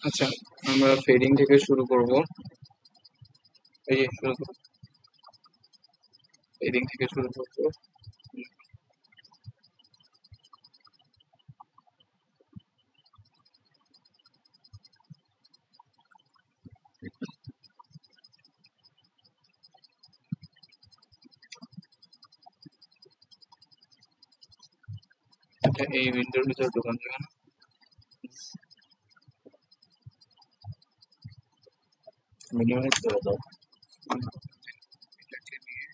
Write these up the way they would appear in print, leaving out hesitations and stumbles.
আচ্ছা, আমরা ফেডিং থেকে শুরু করব। এই যে শুরু করব, ফেডিং থেকে শুরু করব। এটা এই উইন্ডোর ভিতর ঢোকান যাবে না। মিনিমাইজ করে দাও। এটাকে নিয়ে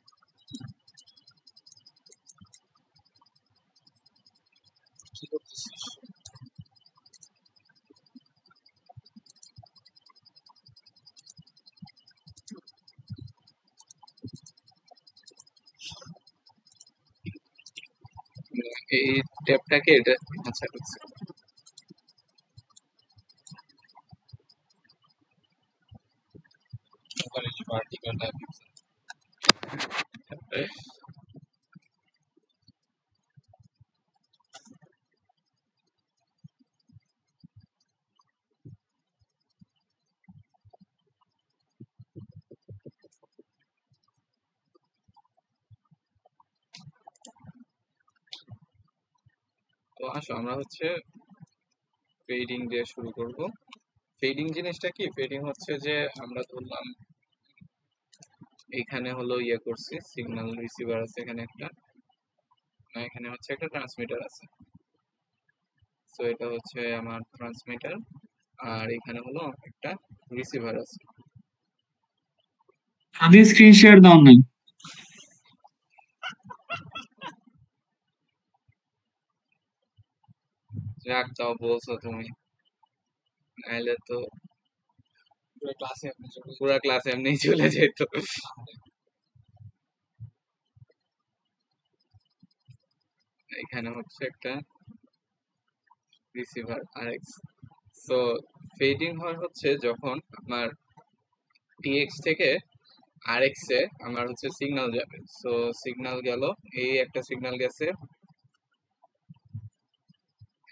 কি করতেছিস? এই ট্যাবটাকে এটা, আচ্ছা ঢুকছে। ওখানে যে ভার্টিক্যাল ট্যাব। তো আসো আমরা হচ্ছে ফেডিং দিয়ে শুরু করব। ফেডিং জিনিসটা কি? ফেডিং হচ্ছে যে আমরা ধরলাম এখানে হলো ইয়ে করছি, সিগন্যাল রিসিভার আছে এখানে একটা, না এখানে হচ্ছে একটা ট্রান্সমিটার আছে। সো এটা হচ্ছে আমার ট্রান্সমিটার, আর এখানে হলো একটা রিসিভার আছে। যদি স্ক্রিন শেয়ার দাও নাই। রাখ দাও বলছো তুমি, নাহলে তো পুরা ক্লাস এমনি চলে যেত। এখানে হচ্ছে একটা রিসিভার আরএক্স। সো ফেডিং হয় হচ্ছে যখন আমার টিএক্স থেকে আরএক্স এ আমার হচ্ছে সিগন্যাল যাবে। সো সিগন্যাল গেল, এই একটা সিগন্যাল গেছে,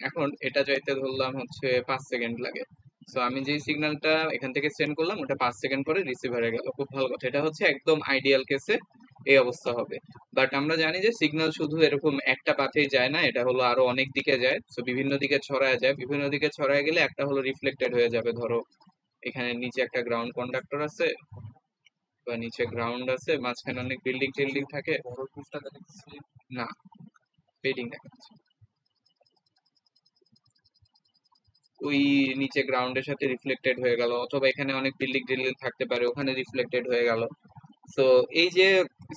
এখন এটা যাইতে ধরলাম হচ্ছে 5 সেকেন্ড লাগে। সো আমি যেই সিগন্যালটা এখান থেকে সেন্ড করলাম ওটা 5 সেকেন্ড পরে রিসিভারে গেল, খুব ভালো কথা। এটা হচ্ছে একদম আইডিয়াল কেসে এই অবস্থা হবে। বাট আমরা জানি যে সিগন্যাল শুধু এরকম একটা পাথেই যায় না, এটা হলো আরো অনেক দিকে যায়। সো বিভিন্ন দিকে ছড়ায় যায়, বিভিন্ন দিকে ছড়ায় গেলে একটা হলো রিফ্লেক্টেড হয়ে যাবে। ধরো এখানে নিচে একটা গ্রাউন্ড কন্ডাক্টর আছে, বা নিচে গ্রাউন্ড আছে, মাঝখানে অনেক বিল্ডিং টিল্ডিং থাকে। না, ফেডিং দেখাচ্ছে। ওই নিচে গ্রাউন্ডের সাথে রিফ্লেক্টেড হয়ে গেল, অথবা এখানে অনেক বিল্ডিং টিল্ডিং থাকতে পারে, ওখানে রিফ্লেক্টেড হয়ে গেল। তো এই যে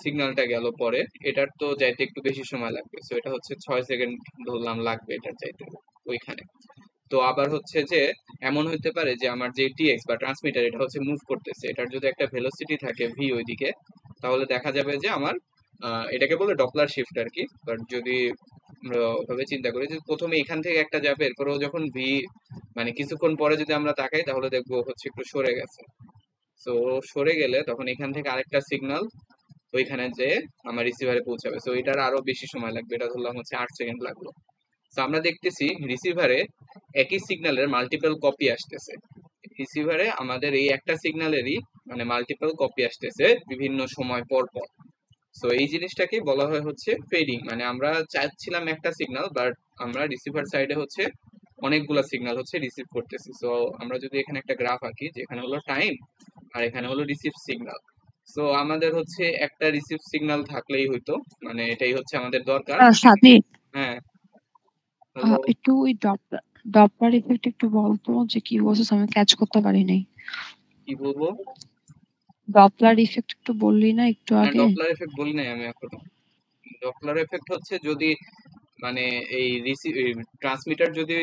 সিগন্যালটা গেল পরে, এটার তো যাইতে একটু বেশি সময় লাগবে। তো এটা হচ্ছে 6 সেকেন্ড ধরলাম লাগবে এটার যাইতে ওইখানে। তো আবার হচ্ছে যে এমন হইতে পারে যে আমার যে টিএক্স বা ট্রান্সমিটার এটা হচ্ছে মুভ করতেছে, এটার যদি একটা ভেলোসিটি থাকে ভি ওইদিকে, তাহলে দেখা যাবে যে আমার এটাকে বলে ডপলার শিফট আর কি। বাট যদি আমরা ওভাবে চিন্তা করি যে প্রথমে এখান থেকে একটা যাবে, এরপরেও যখন ভি মানে কিছুক্ষণ পরে যদি আমরা তাকাই তাহলে দেখবো হচ্ছে একটু সরে গেছে। তো সরে গেলে তখন এখান থেকে আরেকটা সিগন্যাল ওইখানে যে আমার রিসিভারে পৌঁছাবে। তো এটার আরো বেশি সময় লাগবে, এটা ধরলাম হচ্ছে 8 সেকেন্ড লাগলো। তো আমরা দেখতেছি রিসিভারে একই সিগন্যালের মাল্টিপল কপি আসতেছে। রিসিভারে আমাদের এই একটা সিগন্যালেরই মানে মাল্টিপল কপি আসতেছে বিভিন্ন সময় পর পর। সো এই জিনিসটাকে বলা হয় হচ্ছে ফেডিং। মানে আমরা চাচ্ছিলাম একটা সিগন্যাল, বাট আমরা রিসিভার সাইডে হচ্ছে অনেকগুলা সিগন্যাল হচ্ছে রিসিভ করতেছি। সো আমরা যদি এখানে একটা গ্রাফ আঁকি, যেখানে হলো টাইম আর এখানে হলো রিসিভ সিগন্যাল। সো আমাদের হচ্ছে একটা রিসিভ সিগন্যাল থাকলেই হইতো, মানে এটাই হচ্ছে আমাদের দরকার। সাথী, হ্যাঁ, হলো একটু ওই ডপলার ইফেক্ট একটু বলতো যে কি বলছিস, আমি ক্যাচ করতে পারি নাই। কি বলবো? ডপলার ইফেক্ট একটু বললি না একটু না, আগে? ডপলার এফেক্ট বলি নাই আমি এখনো। ডপলার এফেক্ট হচ্ছে যদি মানে এই ট্রান্সমিটার যদি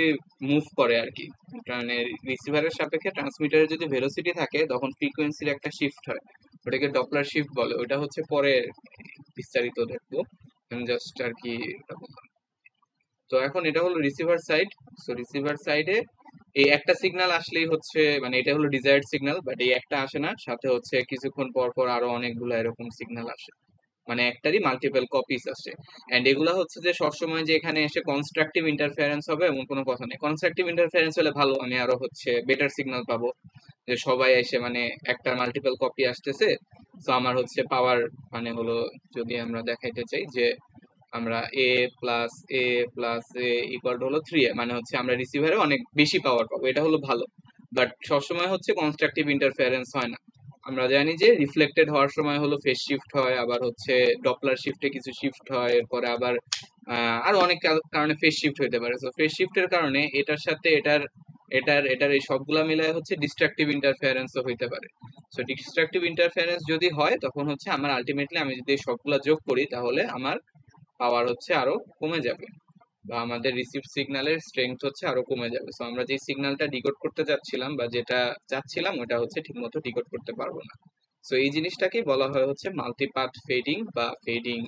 মুভ করে আর কি, মানে রিসিভারের সাপেক্ষে ট্রান্সমিটারের যদি ভেলোসিটি থাকে তখন ফ্রিকোয়েন্সির একটা শিফট হয়, ওটাকে ডপলার শিফট বলে। ওটা হচ্ছে পরে বিস্তারিত দেখবো, আমি জাস্ট আর কি এটা বললাম। তো এখন এটা হলো রিসিভার সাইড। সো রিসিভার সাইডে এই একটা সিগন্যাল আসলেই হচ্ছে মানে এটা হলো ডিজায়ার্ড সিগন্যাল, বাট এই একটা আসে না, সাথে হচ্ছে কিছুক্ষণ পর পর আরো অনেকগুলো এরকম সিগন্যাল আসে। মানে একটারই মাল্টিপল কপিস আসে। এন্ড এগুলা হচ্ছে যে সবসময় যে এখানে এসে কনস্ট্রাকটিভ ইন্টারফারেন্স হবে এমন কোনো কথা নেই। কনস্ট্রাকটিভ ইন্টারফারেন্স হলে ভালো, আমি আরো হচ্ছে বেটার সিগন্যাল পাবো, যে সবাই এসে মানে একটা মাল্টিপল কপি আসতেছে। তো আমার হচ্ছে পাওয়ার মানে হলো, যদি আমরা দেখাইতে চাই যে আমরা a plus a plus a equal to হলো 3a, মানে হচ্ছে আমরা রিসিভারে অনেক বেশি পাওয়ার পাবো, এটা হলো ভালো। বাট সবসময় হচ্ছে কনস্ট্রাকটিভ ইন্টারফারেন্স হয় না। আমরা জানি যে রিফ্লেক্টেড হওয়ার সময় হলো ফেজ শিফট হয়, আবার হচ্ছে ডপলার শিফটে কিছু শিফট হয়, এরপরে আবার আরো অনেক কারণে ফেজ শিফট হতে পারে। তো ফেজ শিফটের কারণে এটার সাথে এটার এটার এটার এই সবগুলা মিলায় হচ্ছে ডিস্ট্রাকটিভ ইন্টারফারেন্সও হইতে পারে। সো ডিস্ট্রাকটিভ ইন্টারফারেন্স যদি হয় তখন হচ্ছে আমার আলটিমেটলি আমি যদি এই সবগুলা যোগ করি তাহলে আমার পাওয়ার হচ্ছে আরো কমে যাবে, বা আমাদের রিসিভ সিগন্যালের স্ট্রেংথ হচ্ছে আরো কমে যাবে। সো আমরা যে সিগন্যালটা ডিকোড করতে যাচ্ছিলাম বা যেটা চাচ্ছিলাম ওটা হচ্ছে ঠিকমতো ডিকোড করতে পারবো না। সো এই জিনিসটাকেই বলা হয় হচ্ছে মাল্টিপাথ ফেডিং বা ফেডিং,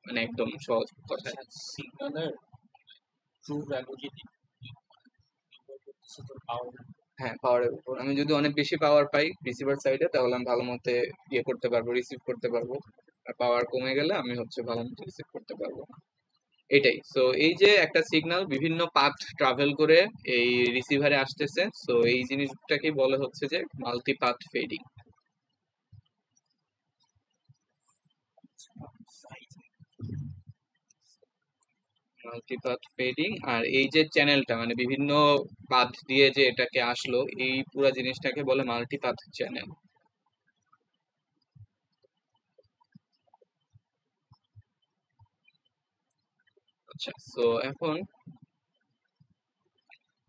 মানে একদম সহজ কথায়। সিগন্যালের ট্রু ভ্যালু যদি হ্যাঁ, পাওয়ারের উপর আমি যদি অনেক বেশি পাওয়ার পাই রিসিভার সাইডে তাহলে আমি ভালো মতো ইয়ে করতে পারবো, রিসিভ করতে পারবো। আর পাওয়ার কমে গেলে আমি হচ্ছে ভালো মতো রিসিভ করতে পারবো না। এটাই। সো এই যে একটা সিগন্যাল বিভিন্ন পাথ ট্রাভেল করে এই রিসিভারে আসতেছে, সো এই জিনিসটাকেই বলে হচ্ছে যে মাল্টিপাথ ফেডিং। Multipath fading. আর এই যে চ্যানেলটা মানে বিভিন্ন পাথ দিয়ে যে এটাকে আসলো, এই পুরো জিনিসটাকে বলে মাল্টিপাথ চ্যানেল। আচ্ছা, সো এখন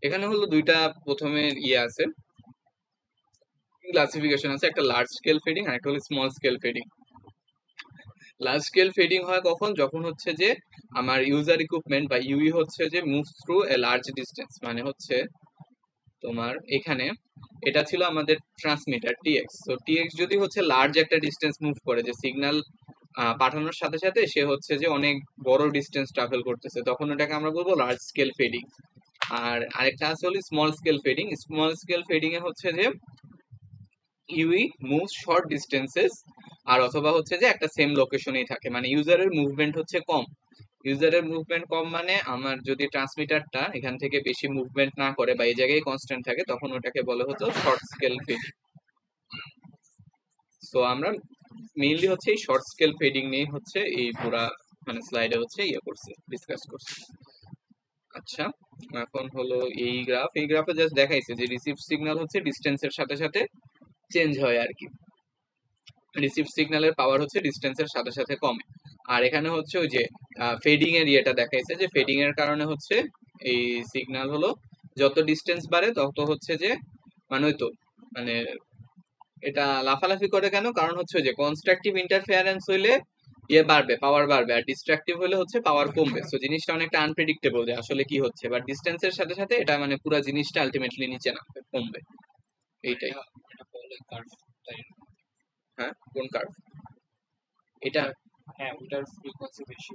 এখানে হলো দুইটা প্রথমে ইয়ে আছে, ক্লাসিফিকেশন আছে, একটা লার্জ স্কেল ফেডিং আর একটা হলো small scale fading. Large scale fading হয় কখন, যখন হচ্ছে যে আমার ইউজার ইকুইপমেন্ট বা ইউই হচ্ছে যে move through a large distance, মানে হচ্ছে তোমার এখানে এটা ছিল আমাদের ট্রান্সমিটার টিএক্স। তো টিএক্স যদি হচ্ছে লার্জ একটা ডিস্টেন্স মুভ করে, যে সিগন্যাল পাঠানোর সাথে সাথে সে হচ্ছে যে অনেক বড় ডিস্টেন্স ট্রাভেল করতেছে, তখন ওটাকে আমরা বলবো লার্জ স্কেল ফেডিং। আর আরেকটা আছে হলো small scale fading. Small scale fading এ হচ্ছে যে ইউই মুভ শর্ট ডিস্টেন্সেস, আর অথবা হচ্ছে যে একটা সেম লোকেশনেই থাকে, মানে ইউজারের মুভমেন্ট হচ্ছে কম। ইউজারের মুভমেন্ট কম মানে আমার যদি ট্রান্সমিটারটা এখান থেকে বেশি মুভমেন্ট না করে বা এই জায়গায় কনস্ট্যান্ট থাকে তখন ওটাকে বলে হতো শর্ট স্কেল ফেডিং। সো আমরা মেইনলি হচ্ছে এই শর্ট স্কেল ফেডিং নিয়ে হচ্ছে এই পুরা মানে স্লাইডে হচ্ছে ইয়ে করছে, ডিসকাস করছে। আচ্ছা, এখন হলো এই গ্রাফে জাস্ট দেখাইছে যে রিসিভ সিগন্যাল হচ্ছে ডিস্টেন্সের সাথে সাথে চেঞ্জ হয় আর কি। রিসিভ সিগন্যালের পাওয়ার হচ্ছে ডিস্টেন্সের সাথে সাথে কমে। আর এখানে হচ্ছে ওই যে ফেডিং এর ইয়েটা দেখাইছে যে ফেডিং এর কারণে হচ্ছে এই সিগন্যাল হলো যত ডিস্টেন্স বাড়ে তত হচ্ছে যে মানে ওই তো মানে এটা লাফালাফি করে কেন, কারণ হচ্ছে যে কনস্ট্রাকটিভ ইন্টারফেয়ারেন্স হইলে ইয়ে বাড়বে, পাওয়ার বাড়বে, আর ডিস্ট্রাকটিভ হলে হচ্ছে পাওয়ার কমবে। সো জিনিসটা অনেকটা আনপ্রেডিক্টেবল যে আসলে কি হচ্ছে, বাট ডিস্টেন্সের সাথে সাথে এটা মানে পুরো জিনিসটা আলটিমেটলি নিচে নামবে, কমবে, এইটাই। এটা বলে কার্ভ, তাই হ্যাঁ, কোন কার্ভ এটা? হ্যাঁ ওটার ফ্রিকোয়েন্সি বেশি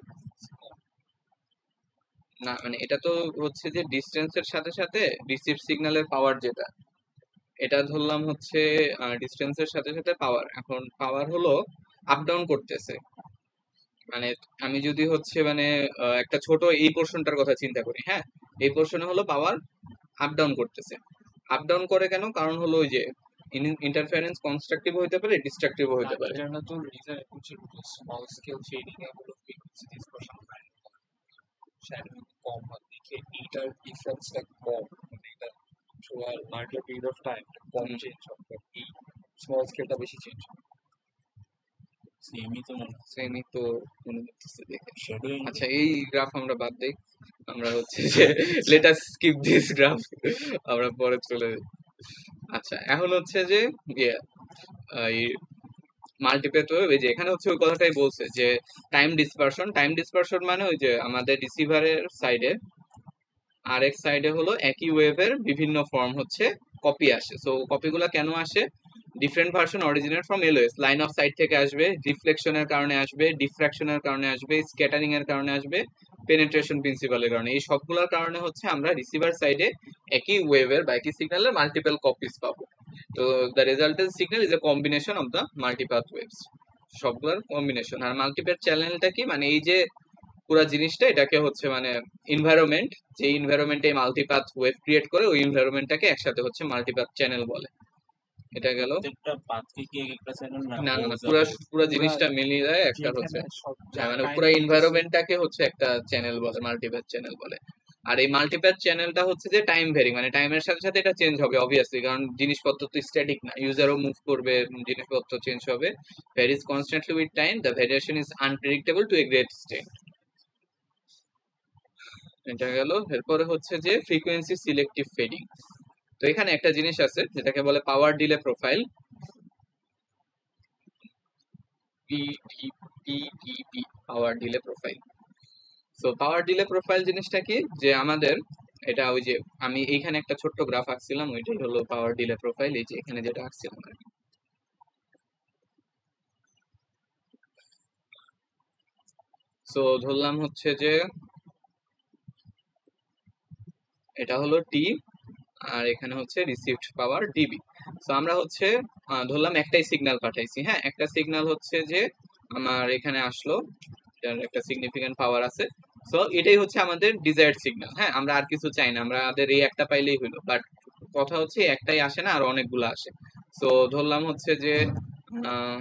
না মানে এটা তো হচ্ছে যে ডিস্টেন্সের সাথে সাথে রিসিভ সিগন্যালের পাওয়ার যেটা, এটা ধরলাম হচ্ছে ডিস্টেন্সের সাথে সাথে পাওয়ার। এখন পাওয়ার হলো আপ ডাউন করতেছে, মানে আমি যদি হচ্ছে মানে একটা ছোট এই পোর্শনটার কথা চিন্তা করি, হ্যাঁ এই পোর্শনে হলো পাওয়ার আপ ডাউন করতেছে। আপ ডাউন করে কেন, কারণ হলো ওই যে ইন্টারফারেন্স কনস্ট্রাকটিভ হতে পারে, ডিস্ট্রাকটিভ হতে পারে। এটা না তো রিজন হচ্ছে স্মল স্কেল ফেডিং এ হলো ফ্রিকোয়েন্সি ডিসপারশন শ্যাডোইং কম হয় দেখে এটার ডিফারেন্সটা কম, মানে এটা through larger period of time com change হয়, বাট এই স্মল স্কেলটা বেশি চেঞ্জ হয়। সেমই তো মনে হচ্ছে দেখে। শ্যাডোইং আচ্ছা, এই গ্রাফ আমরা বাদ দেই, আমরা হচ্ছে যে let us skip this graph, আমরা পরে চলে যাই। আচ্ছা, এখন হচ্ছে যে ইয়ে এই মাল্টিপ্লেট ওয়েভ, এই যে এখানে হচ্ছে ওই কথাটাই বলছে যে টাইম ডিসপারশন মানে ওই যে আমাদের রিসিভারের সাইডে আরেক সাইডে হলো একই ওয়েভের বিভিন্ন ফর্ম হচ্ছে কপি আসে। সো কপিগুলো কেন আসে, different version originate from এলওএস, line of sight থেকে আসবে, রিফ্লেকশনের কারণে আসবে, ডিফ্রাকশনের কারণে আসবে, স্ক্যাটারিং এর কারণে আসবে, পেনিট্রেশন প্রিন্সিপালের কারণে। এই সবগুলোর কারণে হচ্ছে আমরা রিসিভার সাইডে একই ওয়েভের বা একই সিগন্যালের মাল্টিপল কপিস পাবো। তো the resultant signal is a combination of the multipath waves. সবগুলোর কম্বিনেশন। আর মাল্টিপ্যাথ চ্যানেলটা কি, মানে এই যে পুরো জিনিসটা এটাকে হচ্ছে মানে এনভায়রনমেন্ট, যে এনভায়রনমেন্টে মাল্টিপ্যাথ ওয়েভ ক্রিয়েট করে ওই এনভায়রনমেন্টটাকে একসাথে হচ্ছে মাল্টিপ্যাথ চ্যানেল বলে। এটা গেল। প্রত্যেকটা পাথকে কি একটা চ্যানেল না না ও না না, পুরো পুরো পুরা জিনিসটা মিলিয়ে দেয় একটা হচ্ছে, যেখানে সব হ্যাঁ মানে টাইম পুরো দিতেছে এনভায়রনমেন্টটাকে হচ্ছে একটা চ্যানেল বলে, মাল্টিপ্যাথ চ্যানেল বলে। আর এই মাল্টিপ্যাথ চ্যানেলটা হচ্ছে যে টাইম ভ্যারি, মানে টাইমের সাথে সাথে এটা চেঞ্জ হবে অবভিয়াসলি, কারণ জিনিসপত্র তো স্ট্যাটিক না, ইউজারও মুভ করবে, জিনিসপত্র চেঞ্জ হবে। Varies constantly with time, the variation is unpredictable to a great extent. এটা গেল। এরপরে হচ্ছে যে ফ্রিকোয়েন্সি সিলেক্টিভ ফেডিং। তো এখানে একটা জিনিস আছে যেটাকে বলে power delay profile, PDP, power delay profile. So power delay profile জিনিসটা কি, যে আমাদের এটা ওই যে আমি এইখানে একটা ছোট্ট গ্রাফ আঁকছিলাম, ওইটাই হলো পাওয়ার ডিলে প্রোফাইল, এই যে এখানে যেটা আঁকছিলাম আর কি। সো ধরলাম হচ্ছে যে এটা হলো টি, আর এখানে হচ্ছে রিসিভড পাওয়ার ডিবি। সো আমরা হচ্ছে ধরলাম একটাই সিগন্যাল পাঠাইছি, হ্যাঁ একটা সিগন্যাল হচ্ছে যে আমার এখানে আসলো, এটার একটা সিগনিফিকেন্ট পাওয়ার আছে। সো এটাই হচ্ছে আমাদের ডিজায়ার্ড সিগন্যাল, হ্যাঁ আমরা আর কিছু চাই না, আমাদের এই একটা পাইলেই হইলো। বাট কথা হচ্ছে একটাই আসে না, আর অনেকগুলো আসে। সো ধরলাম হচ্ছে যে আহ,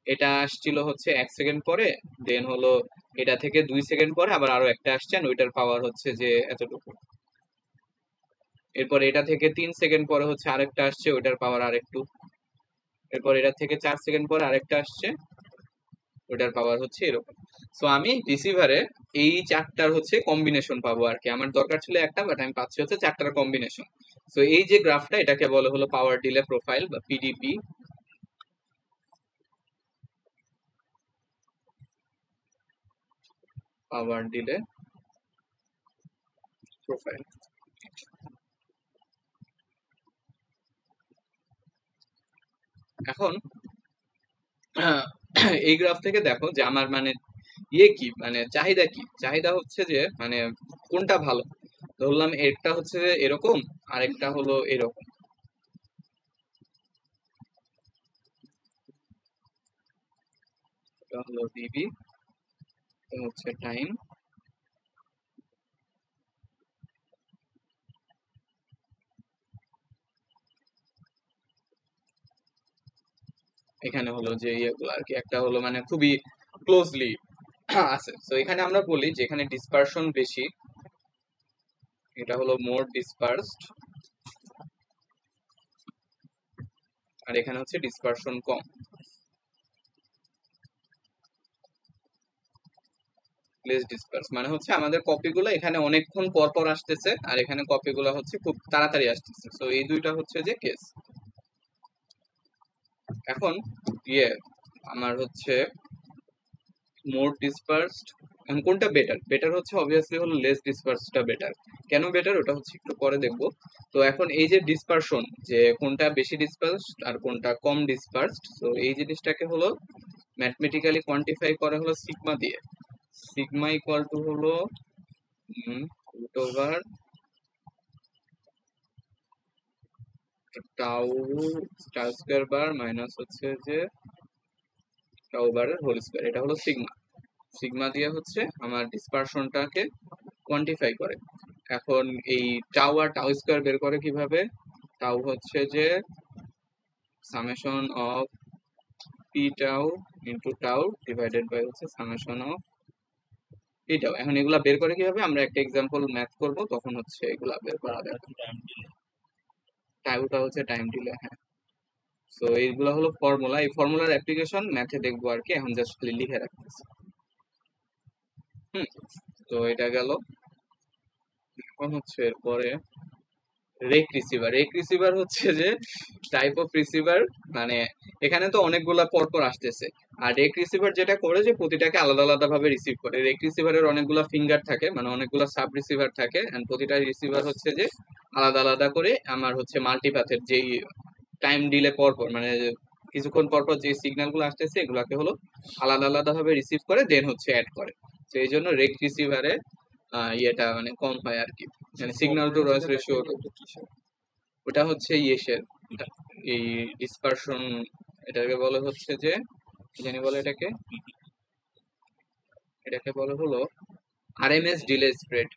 এটা আসছিল হচ্ছে 1 সেকেন্ড পরে, দেন হলো এটা থেকে 2 সেকেন্ড পরে আবার আরো একটা আসছে, and ওইটার পাওয়ার হচ্ছে যে এতটুকু। এরপর এটা থেকে 3 সেকেন্ড পরে হচ্ছে আরেকটা আসছে, ওইটার পাওয়ার আরেকটু। এরপর এটা থেকে 4 সেকেন্ড পরে আরেকটা আসছে, ওইটার পাওয়ার হচ্ছে এরকম। সো আমি রিসিভারে এই চারটার হচ্ছে কম্বিনেশন পাবো আর কি, আমার দরকার ছিল একটা, বাট আমি পাচ্ছি হচ্ছে চারটার কম্বিনেশন। সো এই যে গ্রাফটা, এটাকে বলে হলো পাওয়ার ডিলে প্রোফাইল বা পিডিপি, পাওয়ার ডিলে প্রোফাইল। এখন এই গ্রাফ থেকে দেখো যে আমার মানে ইয়ে কি, মানে চাহিদা কি, চাহিদা হচ্ছে যে মানে কোনটা ভালো। ধরলাম একটা হচ্ছে যে এরকম, আরেকটা হলো এরকম। এটা হলো ডিবি, এটা হচ্ছে টাইম, এখানে হলো যে ইয়েগুলো আর কি, একটা হলো মানে খুবই ক্লোজলি আছে। তো এখানে আমরা বলি যে এখানে ডিসপারশন বেশি, এটা হলো মোর ডিসপার্সড, আর এখানে হচ্ছে ডিসপারশন কম, লেস ডিসপার্স। মানে হচ্ছে আমাদের কপিগুলো এখানে অনেকক্ষণ পর পর আসতেছে, আর এখানে কপিগুলো হচ্ছে খুব তাড়াতাড়ি আসতেছে। তো এই দুইটা হচ্ছে যে কেস। এখন ইয়ে আমার হচ্ছে মোর ডিসপার্সড, এখন কোনটা বেটার? বেটার হচ্ছে অবভিয়াসলি হলো লেস ডিসপার্সডটা বেটার। কেন বেটার ওটা হচ্ছে একটু পরে দেখবো। তো এখন এই যে ডিসপারশন, যে কোনটা বেশি ডিসপার্সড আর কোনটা কম ডিসপার্সড, তো এই জিনিসটাকে হলো ম্যাথমেটিক্যালি কোয়ান্টিফাই করা হলো সিগমা দিয়ে। সিগমা ইকুয়াল টু হলো root over tau, tau square bar minus হচ্ছে যে টাউ বারের হোল স্কয়ার, এটা হলো সিগমা। সিগমা দিয়ে হচ্ছে আমার ডিসপারশনটাকে কোয়ান্টিফাই করে। এখন এই টাউ আর টাউ স্কয়ার বের করে কিভাবে? টাউ হচ্ছে যে summation of P tau into tau divided by হচ্ছে সামেশন অফ পি টাউ। এখন এগুলা বের করে কিভাবে, আমরা একটা এক্সাম্পল ম্যাথ করব, তখন হচ্ছে এগুলা বের করা যাবে। টাউটা হচ্ছে টাইম ডিলে, হ্যাঁ। সো এইগুলা হলো ফর্মুলা, এই ফর্মুলার অ্যাপ্লিকেশন ম্যাথে দেখবো আর কি, এখন জাস্ট লিখে রাখতেছি। হুম, তো এটা গেল। এখন হচ্ছে এরপরে রেক রিসিভার। রেক রিসিভার হচ্ছে যে টাইপ অফ রিসিভার, মানে এখানে তো অনেকগুলা পরপর আসতেছে। আর রেক রিসিভার যেটা করে যে প্রতিটাকে আলাদা আলাদা ভাবে রিসিভ করে। রেক রিসিভারের অনেকগুলা ফিঙ্গার থাকে, মানে অনেকগুলা সাব রিসিভার থাকে, এন্ড প্রতিটা রিসিভার হচ্ছে যে আলাদা আলাদা করে আমার হচ্ছে মাল্টিপ্যাথের যেই টাইম ডিলে পরপর, মানে কিছুক্ষণ পরপর যে সিগন্যাল গুলো আসতেছে এগুলাকে হলো আলাদা আলাদা ভাবে রিসিভ করে, দেন হচ্ছে অ্যাড করে। তো এই জন্য রেক রিসিভারে ইয়েটা মানে কম হয় আর কি, মানে সিগন্যাল টু নয়েজ রেশিও। ওটা হচ্ছে ইয়েসের, এই ডিসপারশন, এটাকে বলে হচ্ছে যে কি জানি বলে এটাকে, বলে হলো RMS delay spread.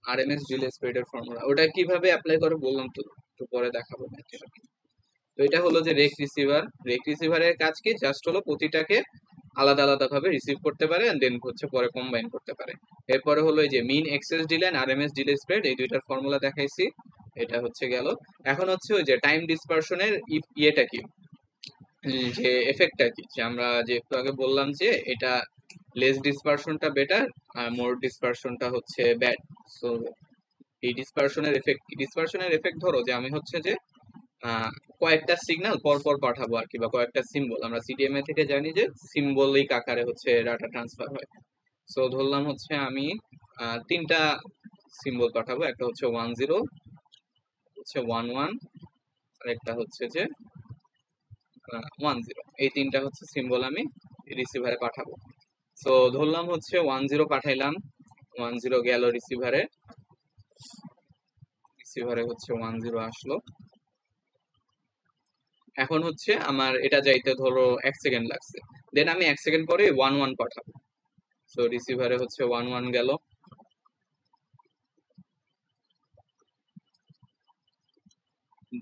RMS delay স্প্রেডের ফর্মুলা, ওটা কিভাবে অ্যাপ্লাই করে বললাম তো, একটু পরে দেখাবো। তো এটা হলো যে রেক রিসিভারের কাজ কি, জাস্ট হলো প্রতিটাকে আলাদা আলাদা ভাবে রিসিভ করতে পারে এন্ড দেন হচ্ছে পরে কম্বাইন করতে পারে। এরপরে হলো এই যে mean excess delay and RMS delay spread, এই দুইটার ফর্মুলা দেখাইছি, এটা হচ্ছে গেল। এখন হচ্ছে ওই যে টাইম ডিসপারশনের ইয়েটা কি, যে এফেক্টটা কি, যে আমরা যে একটু আগে বললাম যে এটা লেস ডিসপারশনটা বেটার আর মোর ডিসপারশনটা হচ্ছে ব্যাড। সো এই ডিসপারশনের এফেক্ট ধরো যে আমি হচ্ছে যে কয়েকটা সিগন্যাল পরপর পাঠাবো আর কি, বা কয়েকটা সিম্বল, আমরা সিডিএমএ থেকে জানি যে সিম্বলিক আকারে হচ্ছে ডাটা ট্রান্সফার হয়। সো ধরলাম হচ্ছে আমি তিনটা সিম্বল পাঠাবো, একটা হচ্ছে 10, হচ্ছে 11, আর একটা হচ্ছে যে 10। এই তিনটা হচ্ছে সিম্বল আমি রিসিভারে পাঠাবো। সো ধরলাম হচ্ছে 10 পাঠাইলাম, 10 গেল রিসিভারে হচ্ছে 10 আসলো। এখন হচ্ছে আমার এটা যাইতে ধরো 1 সেকেন্ড লাগছে, দেন আমি 1 সেকেন্ড পরে 11 পাঠাবো। সো রিসিভারে হচ্ছে 11 গেল,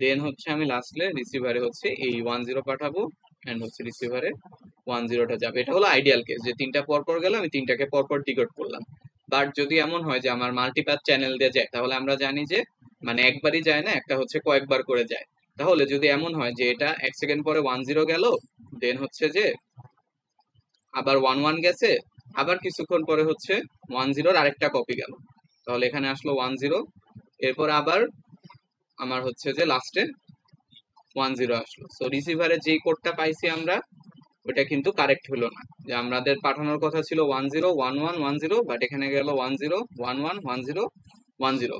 দেন হচ্ছে আমি লাস্টে রিসিভারে হচ্ছে এই 10 পাঠাবো এন্ড হচ্ছে রিসিভারে 10টা যাবে। এটা হলো আইডিয়াল কেস, যে তিনটা পরপর গেল, আমি তিনটাকে পরপর ডিকোড করলাম। বাট যদি এমন হয় যে আমার মাল্টিপাথ চ্যানেল দিয়ে যায়, তাহলে আমরা জানি যে মানে একবারই যায় না, একটা হচ্ছে কয়েকবার করে যায়। তাহলে যদি এমন হয় যে এটা 1 সেকেন্ড পরে 10 গেল, দেন হচ্ছে যে আবার 11 গেছে, আবার কিছুক্ষণ পরে হচ্ছে 10 আরেকটা কপি গেল, তাহলে এখানে আসলো 10, এরপর আবার আমার হচ্ছে যে লাস্টে 10 আসলো। সো রিসিভারে যেই কোডটা পাইছি আমরা, ওটা কিন্তু কারেক্ট হলো না, যে আমাদের পাঠানোর কথা ছিল 101110, বাট এখানে গেল 10111010।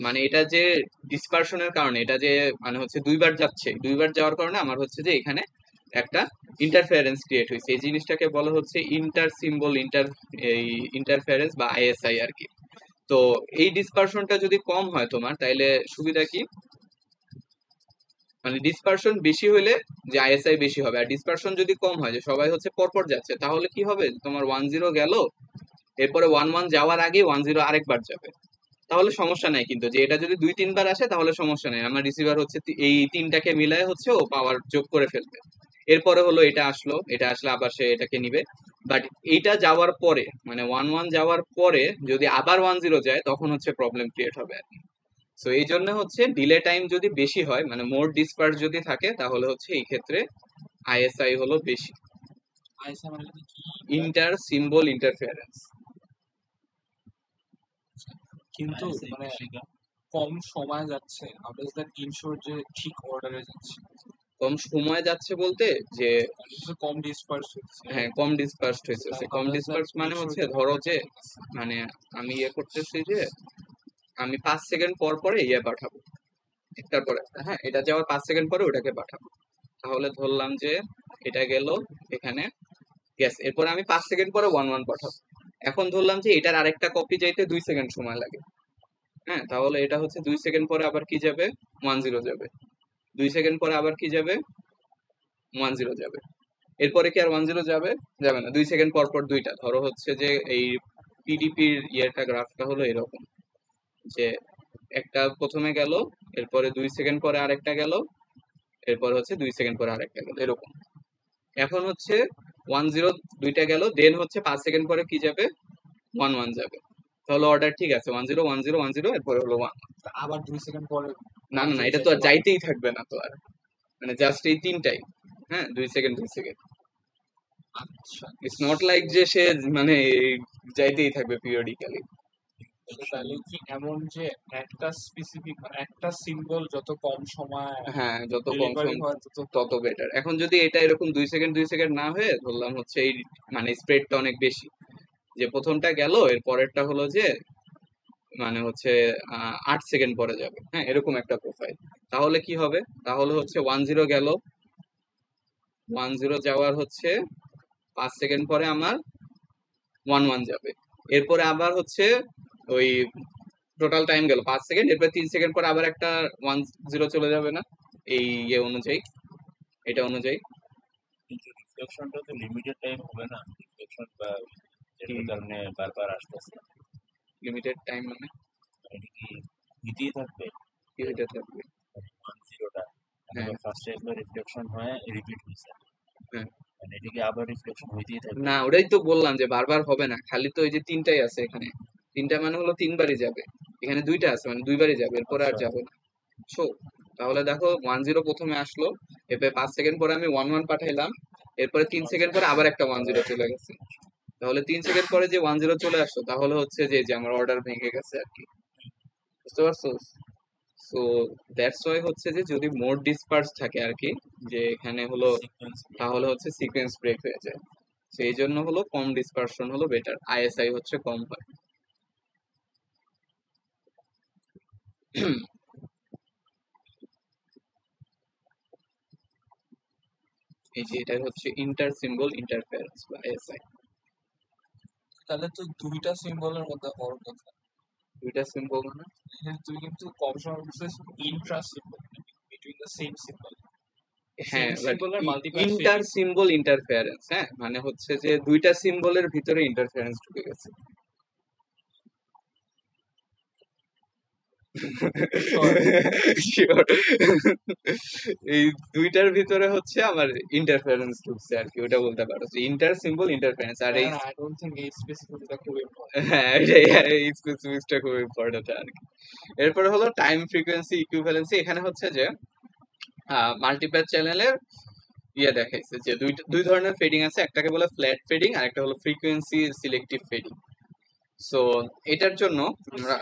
মানে এটা যে ডিসপারশনের কারণে, এটা যে মানে হচ্ছে দুইবার যাচ্ছে, দুইবার যাওয়ার কারণে আমার হচ্ছে যে এখানে একটা ইন্টারফারেন্স ক্রিয়েট হয়েছে। এই জিনিসটাকে বলা হচ্ছে ইন্টার সিম্বল ইন্টারফারেন্স বা আইএসআই আর কি। তো এই ডিসপারশনটা যদি কম হয় তোমার, তাইলে সুবিধা কি, মানে ডিসপারশন বেশি হলে যে আইএসআই বেশি হবে, আর ডিসপারশন যদি কম হয়, যে সবাই হচ্ছে পরপর যাচ্ছে, তাহলে কি হবে, তোমার 10 গেল, এরপরে 11 যাওয়ার আগে 10 আরেকবার যাবে, তাহলে সমস্যা নাই। কিন্তু যে এটা যদি 2-3 বার আসে, তাহলে সমস্যা নাই, আমার রিসিভার হচ্ছে এই তিনটাকে মিলায় হচ্ছে ও পাওয়ার যোগ করে ফেলবে। এরপরে হলো এটা আসলো, এটা আসলে আবার সে এটাকে নিবে। বাট এইটা যাওয়ার পরে, মানে 11 যাওয়ার পরে যদি আবার 10 যায়, তখন হচ্ছে প্রবলেম ক্রিয়েট হবে আর কি। সো এই জন্য হচ্ছে ডিলে টাইম যদি বেশি হয়, মানে মোর ডিসপার্স যদি থাকে, তাহলে হচ্ছে এই ক্ষেত্রে আইএসআই হলো বেশি, আইএসআই মানে কি? Inter symbol interference. কিন্তু মানে কম সময় যাচ্ছে, হাউ ডাজ দ্যাট ইনশিওর যে ঠিক অর্ডারে যাচ্ছে? কম সময় যাচ্ছে বলতে যে কম ডিসপার্স হচ্ছে। হ্যাঁ, কম ডিসপার্সড হয়েছে। কম ডিসপার্স মানে হচ্ছে ধরো যে মানে আমি করতেছি যে আমি 5 সেকেন্ড পর পরে পাঠাবো, একটার পরে, হ্যাঁ, এটা যাওয়ার 5 সেকেন্ড পরে ওটাকে পাঠাবো। তাহলে ধরলাম যে এটা গেল এখানে, গেছে, এরপর আমি 5 সেকেন্ড পরে 11 পাঠাবো। এখন ধরলাম যে এটার আরেকটা কপি যাইতে 2 সেকেন্ড সময় লাগে, হ্যাঁ, তাহলে এটা হচ্ছে 2 সেকেন্ড পরে আবার কি যাবে, 10 যাবে। 2 সেকেন্ড পরে আবার কি যাবে, 10 যাবে। এরপরে কি আর 10 যাবে, যাবে না। 2 সেকেন্ড পর পর দুইটা, ধরো হচ্ছে যে এই পিডিপির গ্রাফটা হলো এরকম, যে একটা প্রথমে গেল, এরপরে 2 সেকেন্ড পরে আরেকটা গেল, এরপর হচ্ছে 2 সেকেন্ড পরে আরেকটা গেল, এরকম। এখন হচ্ছে 10 দুইটা গেল, দেন হচ্ছে 5 সেকেন্ড পরে কি যাবে, 11 যাবে। তাহলে অর্ডার ঠিক আছে, 101010, এরপরে হলো 1। আবার 2 সেকেন্ড পরে না না না, এটা তো আর যাইতেই থাকবে না তো আর, মানে জাস্ট এই তিনটাই, হ্যাঁ, 2 সেকেন্ড 2 সেকেন্ড। আচ্ছা, ইটস নট লাইক যে সে মানে যাইতেই থাকবে পিরিয়ডিক্যালি। তাহলে কি এমন যে একটা স্পেসিফিক একটা সিম্বল যত কম সময় হ্যাঁ, যত কম ডেলিভারি সময় হয় তত বেটার। এখন যদি এটা এরকম 2 সেকেন্ড 2 সেকেন্ড না হয়ে ধরলাম হচ্ছে এই মানে স্প্রেডটা অনেক বেশি, যে প্রথমটা গেল, এর পরেরটা হলো যে মানে হচ্ছে 8 সেকেন্ড পরে যাবে, হ্যাঁ, এরকম একটা প্রোফাইল, তাহলে কি হবে, তাহলে হচ্ছে 10 গেল, 10 যাওয়ার হচ্ছে 5 সেকেন্ড পরে আমার 11 যাবে। এরপরে আবার হচ্ছে ওই টোটাল টাইম গেল 5 সেকেন্ড, এরপর 3 সেকেন্ড পরে আবার একটা 10 চলে যাবে না, এই অনুযায়ী, এটা অনুযায়ী। রিফ্লেকশনটা তো লিমিটেড টাইম হবে না, রিফ্লেকশন বা যেটার কারণে বারবার আসতেছে লিমিটেড টাইম মানে এটা কি হইতেই থাকবে? কি হইতে থাকবে? 1-0টা হ্যাঁ ফার্স্টে একবার রিফ্লেকশন হয় রিপিট হয়েছে, হ্যাঁ মানে এটা কি আবার রিফ্লেকশন হইতেই থাকবে? না, ওটাই তো বললাম যে বারবার হবে না, খালি তো এই যে তিনটাই আছে এখানে, তিনটা মানে হলো তিনবারই যাবে, এখানে দুইটা আছে মানে দুইবারই যাবে, এরপরে আর আচ্ছা যাবে না। সো তাহলে দেখো 1-0 প্রথমে আসলো, এরপরে 5 সেকেন্ড পরে আমি 1-1 পাঠাইলাম, এরপরে 3 সেকেন্ড পরে আবার একটা 1-0 চলে গেছে। তাহলে 3 সেকেন্ড পরে যে 1-0 চলে আসলো তাহলে হচ্ছে যে আমার অর্ডার ভেঙে গেছে আর কি, বুঝতে পারছো? সো দ্যাটস ওয়াই হচ্ছে যে যদি মোড ডিসপার্স থাকে আর কি, যে এখানে হলো, সিকোয়েন্স তাহলে হচ্ছে সিকোয়েন্স ব্রেক হয়ে যায়। সেই জন্য হলো কম ডিসপারশন হলো বেটার, আইএসআই হচ্ছে কম হয়। এই যে এটা হচ্ছে ইন্টার সিম্বল ইন্টারফেরেন্স বা আইএসআই। তাহলে তো দুইটা সিম্বলের মধ্যে হওয়ার কথা। দুইটা সিম্বল মানে হ্যাঁ, তুই কিন্তু কম সময় বলছিস intra symbol, between the same symbol. হ্যাঁ, সেম বাট সিম্বলের মাল্টিপ্লাই ইন্টার সিম্বল ইন্টারফেরেন্স, হ্যাঁ মানে হচ্ছে যে দুইটা সিম্বলের ভিতরে ইন্টারফেরেন্স ঢুকে গেছে। Sure. এই দুইটার ভিতরে হচ্ছে আমার ইন্টারফারেন্স ঢুকছে আর কি, ওটা বলতে পারো যে ইন্টার সিম্বল ইন্টারফারেন্স। আর এই আই ডোন্ট থিংক এই স্পেসিফিকটা খুব ইম্পর্টেন্ট। হ্যাঁ এই স্পেসিফিক্সটা খুব ইম্পর্টেন্ট আর কি। এরপরে হলো টাইম ফ্রিকোয়েন্সি ইকুইভ্যালেন্সি। এখানে হচ্ছে যে মাল্টিপ্যাথ চ্যানেলের ইয়ে দেখাইছে যে দুই ধরনের ফেডিং আছে, একটাকে বলে ফ্ল্যাট ফেডিং আর একটা হলো ফ্রিকোয়েন্সি সিলেক্টিভ ফেডিং। সো এটার জন্য আমরা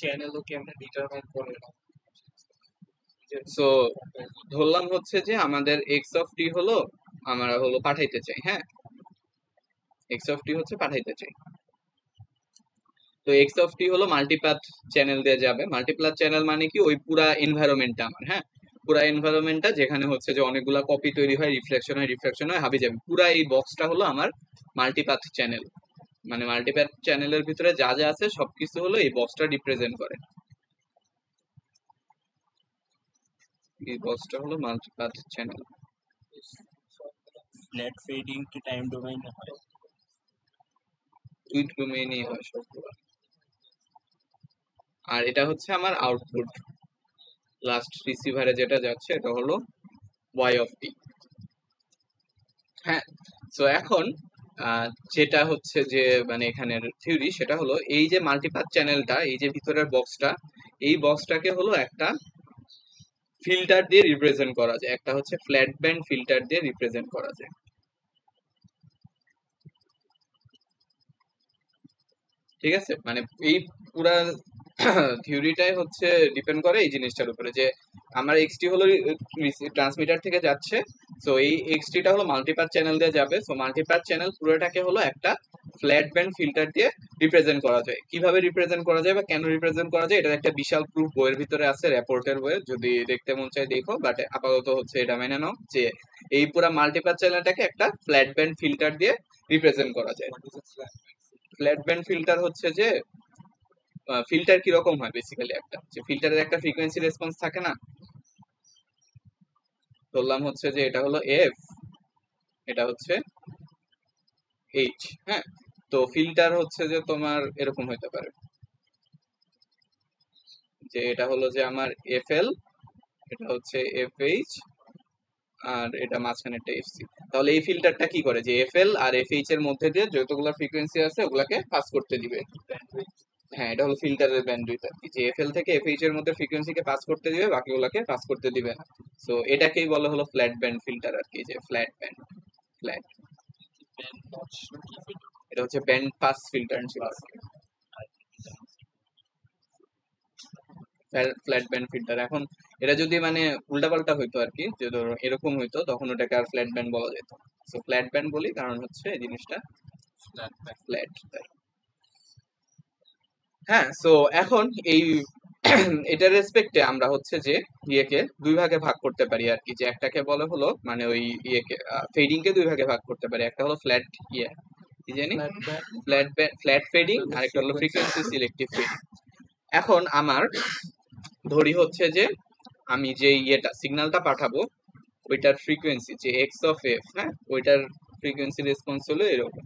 চ্যানেলও কেমনে ডিটারমাইন করে না। সো ধরলাম হচ্ছে যে আমাদের এক্স অফ টি হলো আমরা হলো পাঠাইতে চাই, হ্যাঁ এক্স অফ টি হচ্ছে পাঠাইতে চাই। তো এক্স অফ টি হলো মাল্টিপ্যাথ চ্যানেল দিয়ে যাবে। মাল্টিপ্যাথ চ্যানেল মানে কি, ওই পুরা এনভায়রনমেন্টটা আমার, হ্যাঁ পুরা এনভায়রনমেন্টটা যেখানে হচ্ছে যে অনেকগুলা কপি তৈরি হয়, রিফ্লেকশন হয়, হাবি যাবে, পুরা এই বক্সটা হলো আমার মাল্টিপ্যাথ চ্যানেল। মানে মাল্টিপ্যাথ চ্যানেলের ভিতরে যা যা আছে সবকিছু হলো এই বক্সটা রিপ্রেজেন্ট করে। এই বক্সটা হলো মাল্টিপ্যাথ চ্যানেল। ফ্ল্যাট ফেডিং কি টাইম ডোমেইনে হয়? দুই ডোমেইনই হয় সবগুলো। আর এটা হচ্ছে আমার আউটপুট, লাস্ট রিসিভারে যেটা যাচ্ছে এটা হলো ওয়াই অফ টি। হ্যাঁ সো এখন যেটা হচ্ছে যে মানে এখানের থিওরি সেটা হলো এই যে মাল্টিপ্যাথ চ্যানেলটা, এই যে ভিতরের বক্সটা, এই বক্সটাকে হলো একটা ফিল্টার দিয়ে রিপ্রেজেন্ট করা যায়, একটা হচ্ছে ফ্ল্যাট ব্যান্ড ফিল্টার দিয়ে রিপ্রেজেন্ট করা যায়। ঠিক আছে, মানে এই পুরা থিওরিটাই হচ্ছে ডিপেন্ড করে এই জিনিসটার উপরে যে আমার এক্সটি হলো ট্রান্সমিটার থেকে যাচ্ছে, সো এই এক্সটিটা হলো মাল্টিপ্যাথ চ্যানেল দিয়ে যাবে। সো মাল্টিপ্যাথ চ্যানেল পুরোটাকে হলো একটা ফ্ল্যাট ব্যান্ড ফিল্টার দিয়ে রিপ্রেজেন্ট করা যায়। কিভাবে রিপ্রেজেন্ট করা যায় বা কেন রিপ্রেজেন্ট করা যায়, এটা একটা বিশাল প্রুফ বইয়ের ভিতরে আছে, রেপোর্টের বইয়ে, যদি দেখতে মন চায় দেখো, বাট আপাতত হচ্ছে এটা মেনে নাও যে এই পুরা মাল্টিপ্যাথ চ্যানেলটাকে একটা ফ্ল্যাট ব্যান্ড ফিল্টার দিয়ে রিপ্রেজেন্ট করা যায়। ফ্ল্যাট ব্যান্ড ফিল্টার হচ্ছে যে ফিল্টার কিরকম হয়, বেসিক্যালি একটা যে ফিল্টারের একটা ফ্রিকোয়েন্সি রেসপন্স থাকে না, বললাম হচ্ছে যে এটা হলো এফ, এটা হচ্ছে এইচ, হ্যাঁ তো ফিল্টার হচ্ছে যে তোমার এরকম হতে পারে যে এটা হলো যে আমার এফ এল, এটা হচ্ছে এফ এইচ, আর এটা মাঝখানে একটা এফসি। তাহলে এই ফিল্টারটা কি করে যে এফ এল আর এফ এইচ এর মধ্যে দিয়ে যতগুলো ফ্রিকোয়েন্সি আছে ওগুলাকে পাস করতে দিবে। হ্যাঁ এটা হলো ফিল্টারের ব্যান্ডউইথ আর কি, যে এফএল থেকে এফএইচ এর মধ্যে ফ্রিকোয়েন্সিকে পাস করতে দিবে, বাকিগুলোকে পাস করতে দিবে না। সো এটাকেই বলা হলো ফ্ল্যাট ব্যান্ড ফিল্টার আর কি, যে ফ্ল্যাট ব্যান্ড ফ্ল্যাট, এটা হচ্ছে ব্যান্ড পাস ফিল্টার ছিল ফ্ল্যাট ব্যান্ড ফিল্টার। এখন এটা যদি মানে উল্টাপাল্টা হইতো আর কি, যে ধরো এরকম হইতো তখন ওটাকে আর ফ্ল্যাট ব্যান্ড বলা যেত। সো ফ্ল্যাট ব্যান্ড বলি কারণ হচ্ছে এই জিনিসটা ফ্ল্যাট তাই। হ্যাঁ সো এখন এই এটার রেসপেক্টে আমরা হচ্ছে যে ইয়েকে দুই ভাগে ভাগ করতে পারি আর কি, যে একটাকে বলে হলো মানে ওই ইয়েকে ফেডিং কে দুই ভাগে ভাগ করতে পারি, একটা হলো ফ্ল্যাট ইয়ে কি জানি ফ্ল্যাট ফেডিং আর একটা হলো ফ্রিকোয়েন্সি সিলেক্টিভ ফেডিং। এখন আমার ধরি হচ্ছে যে আমি যে ইয়েটা সিগন্যালটা পাঠাবো ওইটার ফ্রিকোয়েন্সি যে এক্স অফ এফ, হ্যাঁ, ওইটার ফ্রিকোয়েন্সি রেসপন্স হলো এরকম।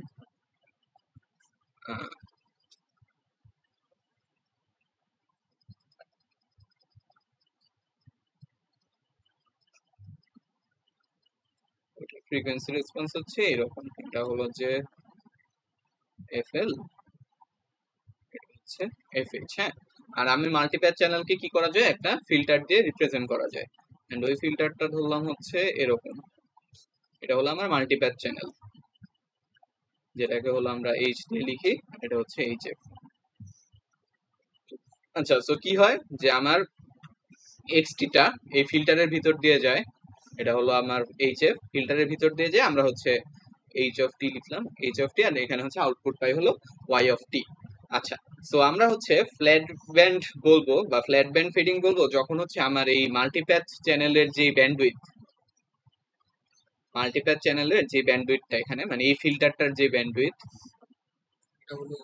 ফ্রিকোয়েন্সি রেসপন্স হচ্ছে এরকম, এটা হলো যে এফ এল, এটা হচ্ছে এফ এইচ, হ্যাঁ। আর আমি মাল্টিপ্যাথ চ্যানেলকে কি করা যায়, একটা ফিল্টার দিয়ে রিপ্রেজেন্ট করা যায়, এন্ড ওই ফিল্টারটা ধরলাম হচ্ছে এরকম। এটা হলো আমার মাল্টিপ্যাথ চ্যানেল, যেটাকে হলো আমরা এইচ দিয়ে লিখি, এটা হচ্ছে এইচ এফ। আচ্ছা, সো কি হয় যে আমার এক্সটিটা এই ফিল্টারের ভিতর দিয়ে যায়, এটা হলো আমার এইচ এফ, ফিল্টারের ভিতর দিয়ে যায় আমরা হচ্ছে এইচ অফ টি লিখলাম, এইচ অফ টি, আর এখানে হচ্ছে আউটপুট পাই হলো ওয়াই অফ টি। আচ্ছা, সো আমরা হচ্ছে ফ্ল্যাট ব্যান্ড বলবো বা ফ্ল্যাট ব্যান্ড ফিডিং বলবো যখন হচ্ছে আমার এই মাল্টিপ্যাথ চ্যানেলের যে ব্যান্ডউইথ, মাল্টিপ্যাথ চ্যানেলের যে ব্যান্ডউইথটা এখানে মানে এই ফিল্টারটার যে ব্যান্ডউইথ, এটা হলো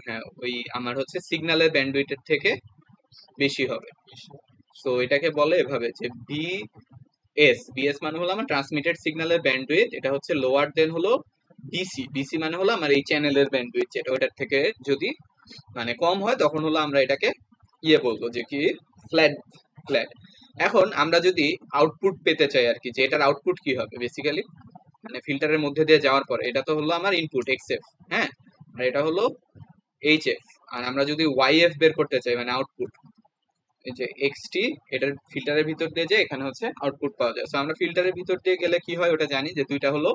হ্যাঁ, ওই আমার হচ্ছে সিগন্যালের ব্যান্ডউইথের থেকে বেশি হবে। বেশি। সো এটাকে বলে এভাবে যে বিএস মানে হলো আমার ট্রান্সমিটেড সিগন্যালের ব্যান্ডউইথ, এটা হচ্ছে লোয়ার দেন হলো বিসি মানে হলো আমার এই চ্যানেলের ব্যান্ডউইথ, যেটা ওটার থেকে যদি মানে কম হয় তখন হলো আমরা এটাকে ইয়ে বলবো যে কি ফ্ল্যাট। এখন আমরা যদি আউটপুট পেতে চাই আর কি, যে এটার আউটপুট কি হবে বেসিক্যালি, মানে ফিল্টারের মধ্যে দিয়ে যাওয়ার পরে এটা তো হলো আমার ইনপুট এক্সএফ, হ্যাঁ, আর এটা হলো এইচএফ। আর আমরা যদি ওয়াইএফ বের করতে চাই মানে আউটপুট, এই যে এক্সটি, এটার ফিল্টারের ভিতর দিয়ে যে এখানে হচ্ছে আউটপুট পাওয়া যায়। সো আমরা ফিল্টারের ভিতর দিয়ে গেলে কি হয় ওটা জানি, যে দুইটা হলো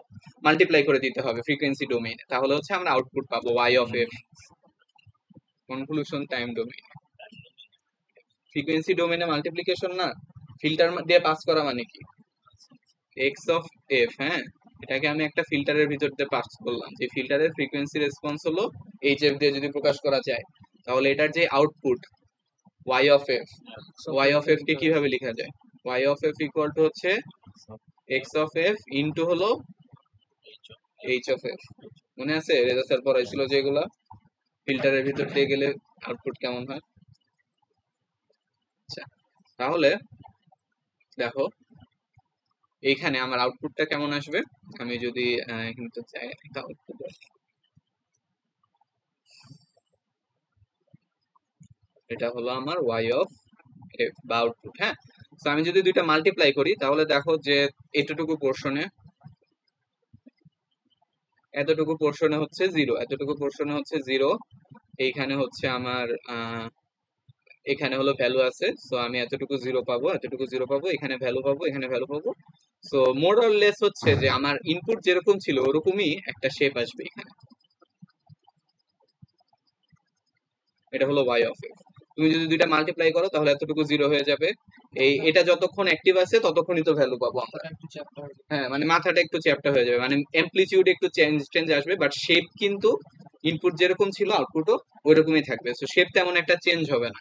মাল্টিপ্লাই করে দিতে হবে ফ্রিকোয়েন্সি ডোমেইনে, তাহলে হচ্ছে আমরা আউটপুট পাবো Y of F. Convolution time domain, frequency ডোমেইনে মাল্টিপ্লিকেশন না, ফিল্টার দিয়ে পাস করা মানে কি এক্স অফ এফ, হ্যাঁ, এটাকে আমি একটা ফিল্টারের ভিতর দিয়ে পাস করলাম, যে ফিল্টারের ফ্রিকোয়েন্সি রেসপন্স হলো এইচ এফ দিয়ে যদি প্রকাশ করা যায়, তাহলে এটার যে output y of f, y of f কে কিভাবে লেখা যায়, y of f equal to হচ্ছে এক্স অফ এফ ইন্টু হলো এইচ অফ এফ। মনে আছে রেজা স্যার পড়াইছিল যেগুলা ফিল্টারের ভিতর দিয়ে গেলে আউটপুট কেমন হয়। আচ্ছা, তাহলে দেখো এইখানে আমার আউটপুটটা কেমন আসবে, আমি যদি এখানে তো চাই একটা আউটপুট, এটা হলো আমার ওয়াই অফ এফ বা আউটপুট, হ্যাঁ। তো আমি যদি দুইটা মাল্টিপ্লাই করি তাহলে দেখো যে এতটুকু পোর্শনে, এতটুকু পোর্শনে হচ্ছে জিরো, এতটুকু পোর্শনে হচ্ছে জিরো, এইখানে হচ্ছে আমার এখানে হলো ভ্যালু আছে, সো আমি এতটুকু জিরো পাবো, এতটুকু জিরো পাবো, এখানে ভ্যালু পাবো, এখানে ভ্যালু পাবো। সো মোর অর লেস হচ্ছে যে আমার ইনপুট যেরকম ছিল ওরকমই একটা শেপ আসবে এখানে, এটা হলো ওয়াই অফ এফ। তুমি যদি দুইটা মাল্টিপ্লাই করো তাহলে এতটুকু জিরো হয়ে যাবে, এটা যতক্ষণ অ্যাক্টিভ আছে ততক্ষণই তো ভ্যালু পাবো আমরা, একটু চ্যাপ্টার হ্যাঁ, মানে মাথাটা একটু চ্যাপ্টা হয়ে যাবে, মানে অ্যাম্পলিটিউড একটু চেঞ্জ আসবে, বাট শেপ কিন্তু ইনপুট যেরকম ছিল আউটপুটও ওইরকমই থাকবে, সো শেপ তেমন একটা চেঞ্জ হবে না।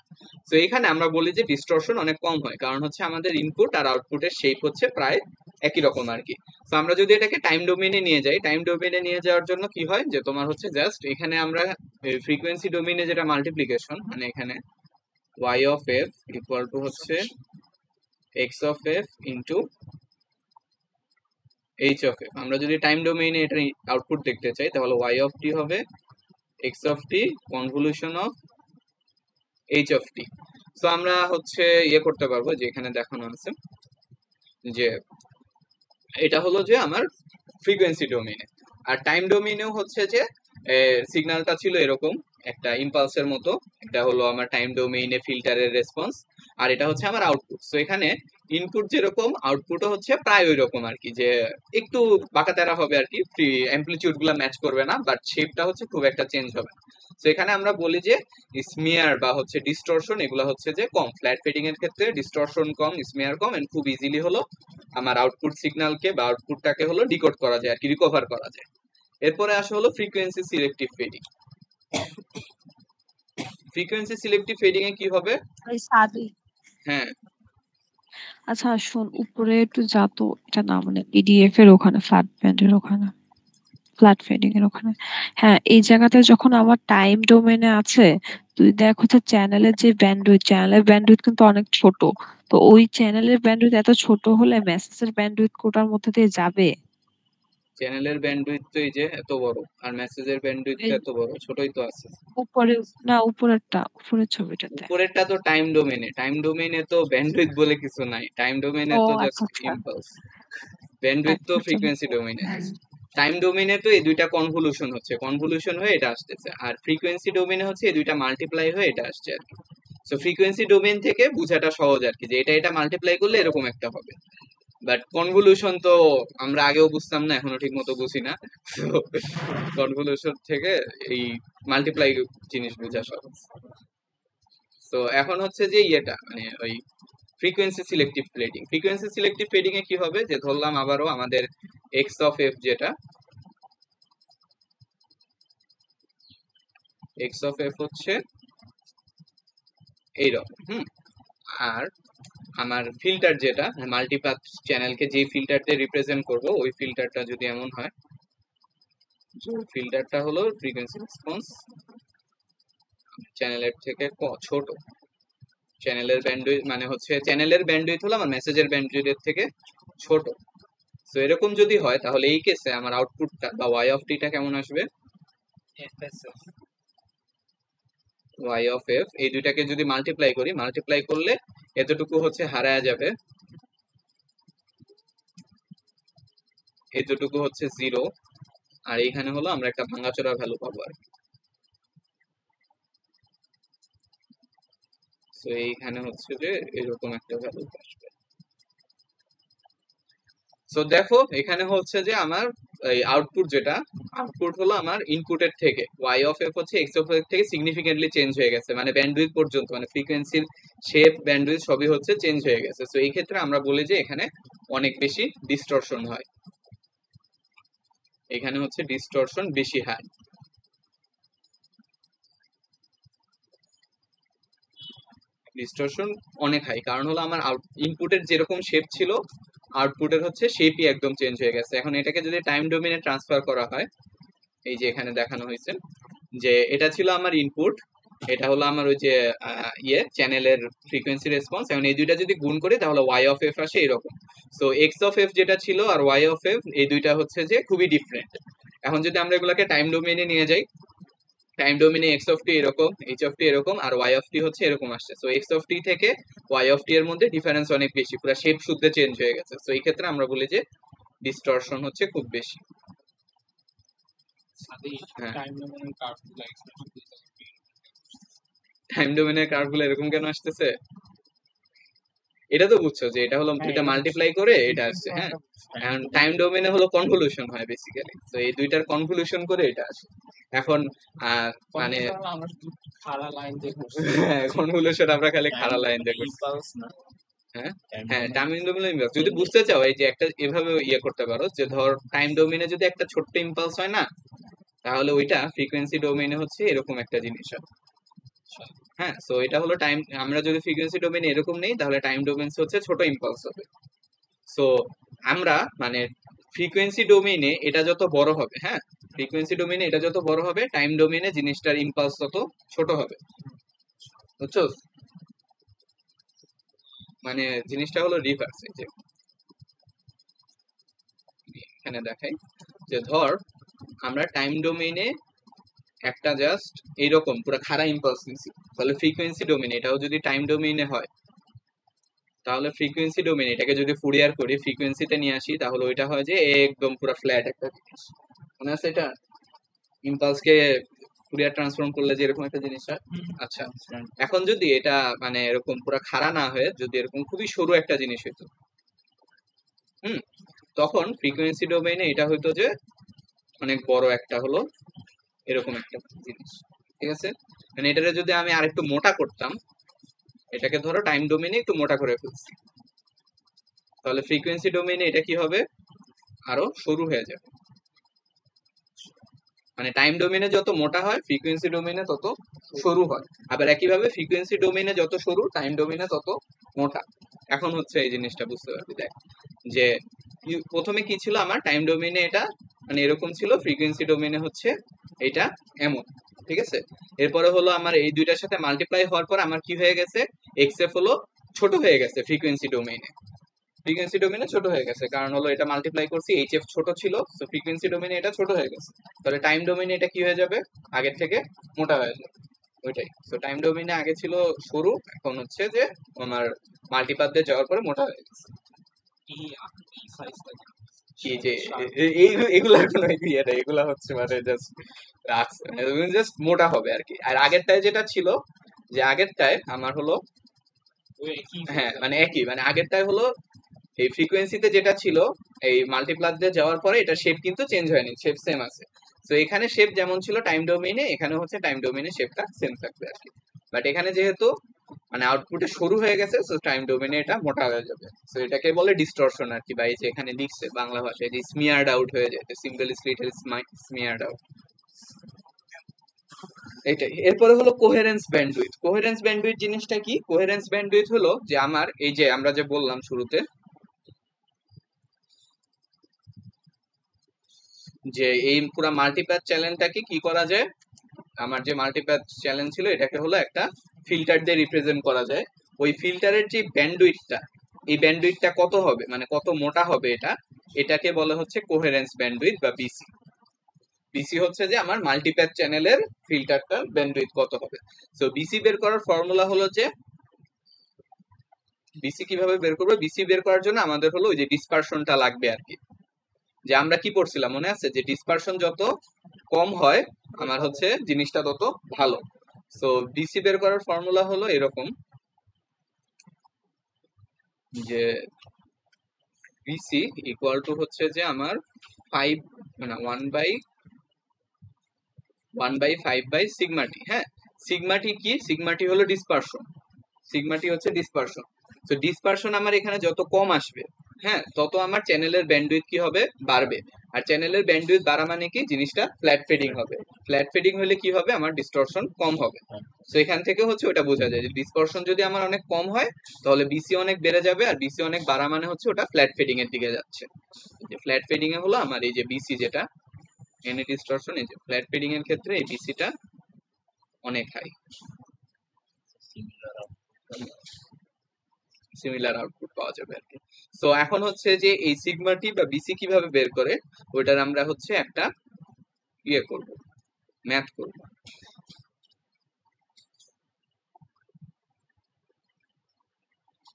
তো এখানে আমরা বলি যে ডিস্টরশন অনেক কম হয়, কারণ হচ্ছে আমাদের ইনপুট আর আউটপুটের শেপ হচ্ছে প্রায় একই রকম আর কি। তো আমরা যদি এটাকে টাইম ডোমেইনে নিয়ে যাই, টাইম ডোমেইনে নিয়ে যাওয়ার জন্য কি হয় যে তোমার হচ্ছে জাস্ট এখানে আমরা ফ্রিকোয়েন্সি ডোমেইনে যেটা মাল্টিপ্লিকেশন, মানে এখানে y of f equal to হচ্ছে x of f into h of f. আমরা যদি টাইম ডোমেইনে এটার আউটপুট দেখতে চাই তাহলে ওয়াই অফ টি হবে x of T convolution of H of T. So আমরা হচ্ছে ইয়ে করতে পারবো যে এখানে দেখানো আছে যে এটা হলো যে আমার ফ্রিকোয়েন্সি ডোমেইনে, আর টাইম ডোমেইনেও হচ্ছে যে সিগন্যালটা ছিল এরকম একটা ইম্পালসের মতো, এটা হলো আমার টাইম ডোমেইনে ফিল্টারের রেসপন্স, আর এটা হচ্ছে আমার আউটপুট। সো এখানে ইনপুট যেরকম আউটপুটও হচ্ছে প্রায় ওই রকম আর কি, যে একটু বাঁকাতেরা হবে আর কি, অ্যাম্পলিটিউড গুলা ম্যাচ করবে না, বাট শেপটা হচ্ছে খুব একটা চেঞ্জ হবে না। তো এখানে আমরা বলি যে স্মিয়ার বা হচ্ছে ডিস্টরশন এগুলো হচ্ছে যে কম, ফ্ল্যাট ফিডিং এর ক্ষেত্রে ডিস্টরশন কম, স্মিয়ার কম, এন্ড খুব ইজিলি হলো আমার আউটপুট সিগন্যালকে বা আউটপুটটাকে হলো ডিকোড করা যায় আর কি, রিকভার করা যায়। এরপরে আসে হলো frequency selective fading. Frequency selective fading এ কি হবে, হ্যাঁ আচ্ছা শোন, উপরে একটু যা তো, এটা না মানে পিডিএফ এর ওখানে ফ্ল্যাট ব্যান্ডের ওখানে ফ্ল্যাট ফেডিং এর ওখানে। হ্যাঁ, এই জায়গাতে যখন আমার টাইম ডোমেনে আছে, তুই দেখ হচ্ছে চ্যানেলের ব্যান্ডউইথ কিন্তু অনেক ছোট। তো ওই চ্যানেলের ব্যান্ডউইথ এত ছোট হলে মেসেজের ব্যান্ডউইথ কোটার মধ্যে দিয়ে যাবে? চ্যানেলের ব্যান্ডউইথ তো এই যে এত বড়, আর মেসেজের ব্যান্ডউইথ তো এই এত বড়, ছোটই তো আছে। উপরে, না উপরের ছবিটাতে। উপরেরটা তো টাইম ডোমেনে তো ব্যান্ডউইথ বলে কিছু নাই, টাইম ডোমেনে ও তো আচ্ছা জাস্ট আচ্ছা ইম্পালস। ব্যান্ডউইথ আচ্ছা তো আচ্ছা। ফ্রিকোয়েন্সি ডোমেনে। টাইম ডোমেনে তো এই দুইটা কনভলিউশন হচ্ছে, কনভলিউশন হয়ে এটা আসতেছে, আর ফ্রিকোয়েন্সি ডোমেনে হচ্ছে এই দুইটা মাল্টিপ্লাই হয়ে এটা আসছে আর কি। সো ফ্রিকোয়েন্সি ডোমেন থেকে বোঝাটা সহজ আর কি, যে এটা মাল্টিপ্লাই করলে এরকম একটা হবে। বাট কনভলিউশন তো আমরা আগেও বুঝতাম না, এখনো ঠিক মতো বুঝি না। কনভলিউশন থেকে এই মাল্টিপ্লাই জিনিস বোঝা সহজ। তো এখন হচ্ছে যে ইয়েটা মানে ওই frequency selective fading. Frequency selective fading এ কি হবে, যে ধরলাম আবারও আমাদের এক্স অফ এফ যেটা, এক্স অফ এফ হচ্ছে এইরকম, আর আমার ফিল্টার যেটা মাল্টিপাথ চ্যানেলকে যে ফিল্টার দিয়ে রিপ্রেজেন্ট করব, ওই ফিল্টারটা যদি এমন হয়, যে ফিল্টারটা হলো ফ্রিকোয়েন্সি রেসপন্স চ্যানেলের থেকে ছোট, চ্যানেলের ব্যান্ডউইথ মানে হচ্ছে চ্যানেলের ব্যান্ডউইথ হলো আমার মেসেজের ব্যান্ডউইথের থেকে ছোট। তো এরকম যদি হয় তাহলে এই কেসে আমার আউটপুটটা বা ওয়াই অফ টিটা কেমন আসবে, ওয়াই অফ এফ, এই দুইটাকে যদি মাল্টিপ্লাই করি, মাল্টিপ্লাই করলে এতটুকু হচ্ছে হারায় যাবে, এতটুকু হচ্ছে 0, আর এইখানে হলো আমরা একটা ভাঙাচোরা ভ্যালু পাবো আর কি। তো এইখানে হচ্ছে যে এরকম একটা ভ্যালু আসবে। সো দেখো এখানে হচ্ছে যে আমার এই আউটপুট যেটা, আউটপুট হলো আমার ইনপুটের থেকে ওয়াই অফ এফ হচ্ছে এক্স অফ এফ থেকে সিগনিফিকেন্টলি চেঞ্জ হয়ে গেছে, মানে ব্যান্ডউইথ পর্যন্ত, মানে ফ্রিকোয়েন্সির শেপ ব্যান্ডউইথ সবই হচ্ছে চেঞ্জ হয়ে গেছে। সো এই ক্ষেত্রে আমরা বলি যে এখানে অনেক বেশি ডিস্টরশন হয়, এখানে হচ্ছে ডিস্টরশন বেশি হয়। ডিস্টরশন অনেক হাই, কারণ হলো আমার ইনপুটের যেরকম শেপ ছিল আউটপুটের হচ্ছে শেপই একদম চেঞ্জ হয়ে গেছে। এখন এটাকে যদি টাইম ডোমেনে ট্রান্সফার করা হয়, এই যে এখানে দেখানো হয়েছে যে এটা ছিল আমার ইনপুট, এটা হলো আমার ওই যে চ্যানেলের ফ্রিকোয়েন্সি রেসপন্স, এখন এই দুইটা যদি গুণ করি তাহলে ওয়াই অফ এফ আসে এরকম। সো এক্স অফ এফ যেটা ছিল আর ওয়াই অফ এফ এই দুইটা হচ্ছে যে খুবই ডিফারেন্ট। এখন যদি আমরা এগুলাকে টাইম ডোমেনে নিয়ে যাই, টাইম ডোমেনে এক্স অফ টি এরকম, এইচ অফ টি এরকম, আর ওয়াই অফ টি হচ্ছে এরকম আসছে। সো এক্স অফ টি থেকে ওয়াই অফ টি এর মধ্যে ডিফারেন্স অনেক বেশি, পুরো শেপ শুদ্ধ চেঞ্জ হয়ে গেছে। সো এই ক্ষেত্রে আমরা বলি যে ডিস্টরশন হচ্ছে খুব বেশি। হ্যাঁ, টাইম ডোমেনের কার্ভগুলো এরকম কেন আসতেছে, এটা তো বুঝছো যে এটা হলো দুইটা মাল্টিপ্লাই করে এটা আসছে। হ্যাঁ, এখন টাইম ডোমেনে হলো কনভলিউশন হয় বেসিক্যালি, তো এই দুইটার কনভলিউশন করে এটা আসে। এখন মানে কনভলিউশন আমরা খালি খাড়া লাইন দেখব। হ্যাঁ হ্যাঁ, টাইম ডোমেনে যদি বুঝতে চাও, এই যে একটা এভাবে ইয়ে করতে পারো, যে ধর টাইম ডোমেনে যদি একটা ছোট্ট ইম্পালস হয় না, তাহলে ওইটা ফ্রিকোয়েন্সি ডোমেনে হচ্ছে এরকম একটা জিনিস হয়। হ্যাঁ, সো এটা হলো টাইম, আমরা যদি ফ্রিকোয়েন্সি ডোমেনে এরকম নেই তাহলে টাইম ডোমেন হচ্ছে ছোট ইম্পালস হবে। সো আমরা মানে ফ্রিকোয়েন্সি ডোমেইনে এটা যত বড় হবে, হ্যাঁ, ফ্রিকোয়েন্সি ডোমেইনে এটা যত বড় হবে, টাইম ডোমেইনে জিনিসটার ইম্পালস তত ছোট হবে, বুঝছো? মানে জিনিসটা হলো রিভার্স। এই যে এখানে দেখাই, যে ধর আমরা টাইম ডোমেইনে একটা জাস্ট এইরকম পুরো খাড়া ইম্পালস নিছি, তাহলে ফ্রিকোয়েন্সি ডোমেইনে এটাও যদি টাইম ডোমেইনে হয়, তাহলে ফ্রিকোয়েন্সি ডোমেইন এটাকে যদি ফুরিয়ার করি, ফ্রিকোয়েন্সিতে নিয়ে আসি, তাহলে ওইটা হয় যে একদম পুরো ফ্ল্যাট একটা জিনিস। মনে আছে এটা, ইম্পালসকে ফুরিয়ার ট্রান্সফর্ম করলে যে এরকম একটা জিনিস হয়। আচ্ছা, এখন যদি এটা মানে এরকম পুরো খাড়া না হয়ে যদি এরকম খুবই সরু একটা জিনিস হইতো, তখন ফ্রিকোয়েন্সি ডোমেইনে এটা হইতো যে অনেক বড় একটা হলো এরকম একটা জিনিস, ঠিক আছে? মানে এটারে যদি আমি আরেকটু মোটা করতাম, এটাকে ধরো টাইম ডোমেইনে একটু মোটা করে ফেলছি, তাহলে ফ্রিকোয়েন্সি ডোমেইনে এটা কি হবে, আরো সরু হয়ে যাবে। মানে টাইম ডোমেইনে যত মোটা হয় ফ্রিকোয়েন্সি ডোমেইনে তত সরু হয়, আবার একইভাবে ফ্রিকোয়েন্সি ডোমেইনে যত সরু টাইম ডোমেইনে তত মোটা। এখন হচ্ছে এই জিনিসটা বুঝতে পারবি, দেখ যে প্রথমে কি ছিল আমার টাইম ডোমেইনে এটা মানে এরকম ছিল, ফ্রিকোয়েন্সি ডোমেইনে হচ্ছে এটা এমন, ঠিক আছে। এরপরে হলো আমার এই দুইটার সাথে মাল্টিপ্লাই হওয়ার পর আমার কি হয়ে গেছে, এক্সএফ হলো ছোট হয়ে গেছে ফ্রিকোয়েন্সি ডোমেইনে, ফ্রিকোয়েন্সি ডোমেইনে ছোট হয়ে গেছে, কারণ হলো এটা মাল্টিপ্লাই করছি, এইচএফ ছোট ছিল, তো ফ্রিকোয়েন্সি ডোমেইনে এটা ছোট হয়ে গেছে। তাহলে টাইম ডোমেইনে এটা কি হয়ে যাবে, আগের থেকে মোটা হয়ে যাবে, ওইটাই। তো টাইম ডোমেইনে আগে ছিল সরু, এখন হচ্ছে যে আমার মাল্টিপাথ দিয়ে যাওয়ার পরে মোটা হয়ে গেছে। এই এই সাইজটা কি যে এগুলা কোনো ইয়ে না, এগুলা হচ্ছে মানে জাস্ট রাখছে, জাস্ট মোটা হবে আর কি। আর আগেরটায় যেটা ছিল, যে আগেরটায় আমার হলো ওই একই হ্যাঁ মানে একই, মানে আগেরটায় হলো এই ফ্রিকোয়েন্সিতে যেটা ছিল এই মাল্টিপ্লাস দিয়ে যাওয়ার পরে এটা শেপ কিন্তু চেঞ্জ হয়নি, শেপ সেম আছে। তো এখানে শেপ যেমন ছিল টাইম ডোমেইনে, এখানে হচ্ছে টাইম ডোমেইনে শেপটা সেম থাকবে আর কি। বাট এখানে যেহেতু মানে আউটপুটে শুরু হয়ে গেছে, সো টাইম ডোমেইনে এটা মোটা হয়ে যাবে। সো এটাকে বলে ডিস্টরশন আর কি, বা এই যে এখানে লিখছে বাংলা ভাষায় যে স্মিয়ার্ড আউট হয়ে যায়, সিম্পলি স্লিট স্মিয়ার্ড আউট, এটাই। এরপরে হলো কোহেরেন্স ব্যান্ডউইথ। কোহেরেন্স ব্যান্ডউইথ জিনিসটা কি? কোহেরেন্স ব্যান্ডউইথ হলো যে আমার এই যে আমরা যে বললাম শুরুতে যে এই পুরো মাল্টিপ্যাথ চ্যানেলটাকে কি করা যায়, আমার যে মাল্টিপ্যাথ চ্যানেল ছিল এটাকে হলো একটা ফিল্টার দিয়ে রিপ্রেজেন্ট করা যায়। ওই ফিল্টারের যে ব্যান্ডউইথটা, এই ব্যান্ডউইথটা কত হবে, মানে কত মোটা হবে এটা, এটাকে বলা হচ্ছে কোহেরেন্স ব্যান্ডউইথ বা বিসি। বিসি হচ্ছে যে আমার মাল্টিপ্যাথ চ্যানেলের ফিল্টারটার ব্যান্ডউইথ কত হবে। সো বিসি বের করার ফর্মুলা হলো যে, বিসি কিভাবে বের করবো, বিসি বের করার জন্য আমাদের হলো ওই যে ডিসপারশনটা লাগবে আর কি। যে আমরা কি পড়ছিলাম মনে আছে, যে ডিসপারশন যত কম হয় আমার হচ্ছে জিনিসটা তত ভালো। সো বিসি বের করার ফর্মুলা হলো এরকম, যে বিসি ইকুয়াল টু হচ্ছে যে আমার 5 মানে 1/5 সিগমা টি। হ্যাঁ, সিগমা টি কি, সিগমা টি হলো ডিসপারশন, সিগমা টি হচ্ছে ডিসপারশন। তো ডিসপারশন আমার এখানে যত কম আসবে, হ্যাঁ, তত আমার চ্যানেলের ব্যান্ডউইথ কি হবে, বাড়বে। আর চ্যানেলের ব্যান্ডউইথ বাড়া মানে কি, জিনিসটা ফ্ল্যাট ফেডিং হবে। ফ্ল্যাট ফেডিং হলে কি হবে, আমার ডিস্টরশন কম হবে। তো এখান থেকে হচ্ছে ওটা বোঝা যায় যে ডিসপারশন যদি আমার অনেক কম হয় তাহলে বিসি অনেক বেড়ে যাবে, আর বিসি অনেক বাড়া মানে হচ্ছে ওটা ফ্ল্যাট ফেডিং এর দিকে যাচ্ছে। যে ফ্ল্যাট ফেডিং এ হলো আমার এই যে বিসি যেটা এনে ডিস্টরশন, এই যে ফ্ল্যাট ফেডিং এর ক্ষেত্রে এই বিসিটা অনেক হাই, সিমিলার আউটপুট পাওয়া যাবে আর কি। সো এখন হচ্ছে যে এই সিগমা টি বা বিসি কিভাবে বের করে, ওইটার আমরা হচ্ছে একটা ইয়ে করব, ম্যাথ করব।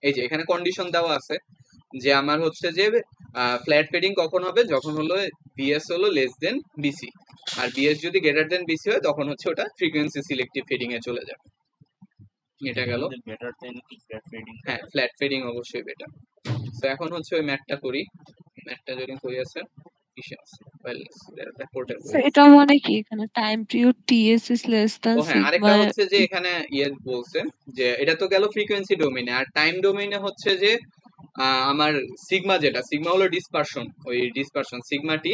এই যে এখানে কন্ডিশন দেওয়া আছে যে আমার হচ্ছে যে ফ্ল্যাট ফেডিং কখন হবে, যখন হলো বিএস হলো লেস দেন বিসি, আর বিএস যদি গ্রেটার দেন বিসি হয় তখন হচ্ছে ওটা ফ্রিকোয়েন্সি সিলেক্টিভ ফেডিং এ চলে যাবে। এটা গেল, বেটার দেন কি ফ্ল্যাট ফেডিং? হ্যাঁ ফ্ল্যাট ফেডিং অবশ্যই বেটার। তো এখন হচ্ছে ওই ম্যাথটা করি, ম্যাথটা যদি করি আছে কিসে আছে, রেকর্ডের তো এটা মানে কি এখানে time period TS is less than ও হ্যাঁ, সিগমা। আরেকটা হচ্ছে যে এখানে ইয়ে বলছে যে এটা তো গেল ফ্রিকোয়েন্সি ডোমেইনে, আর টাইম ডোমেইনে হচ্ছে যে আমার সিগমা, যেটা সিগমা হলো ডিসপারশন, ওই ডিসপারশন সিগমা টি,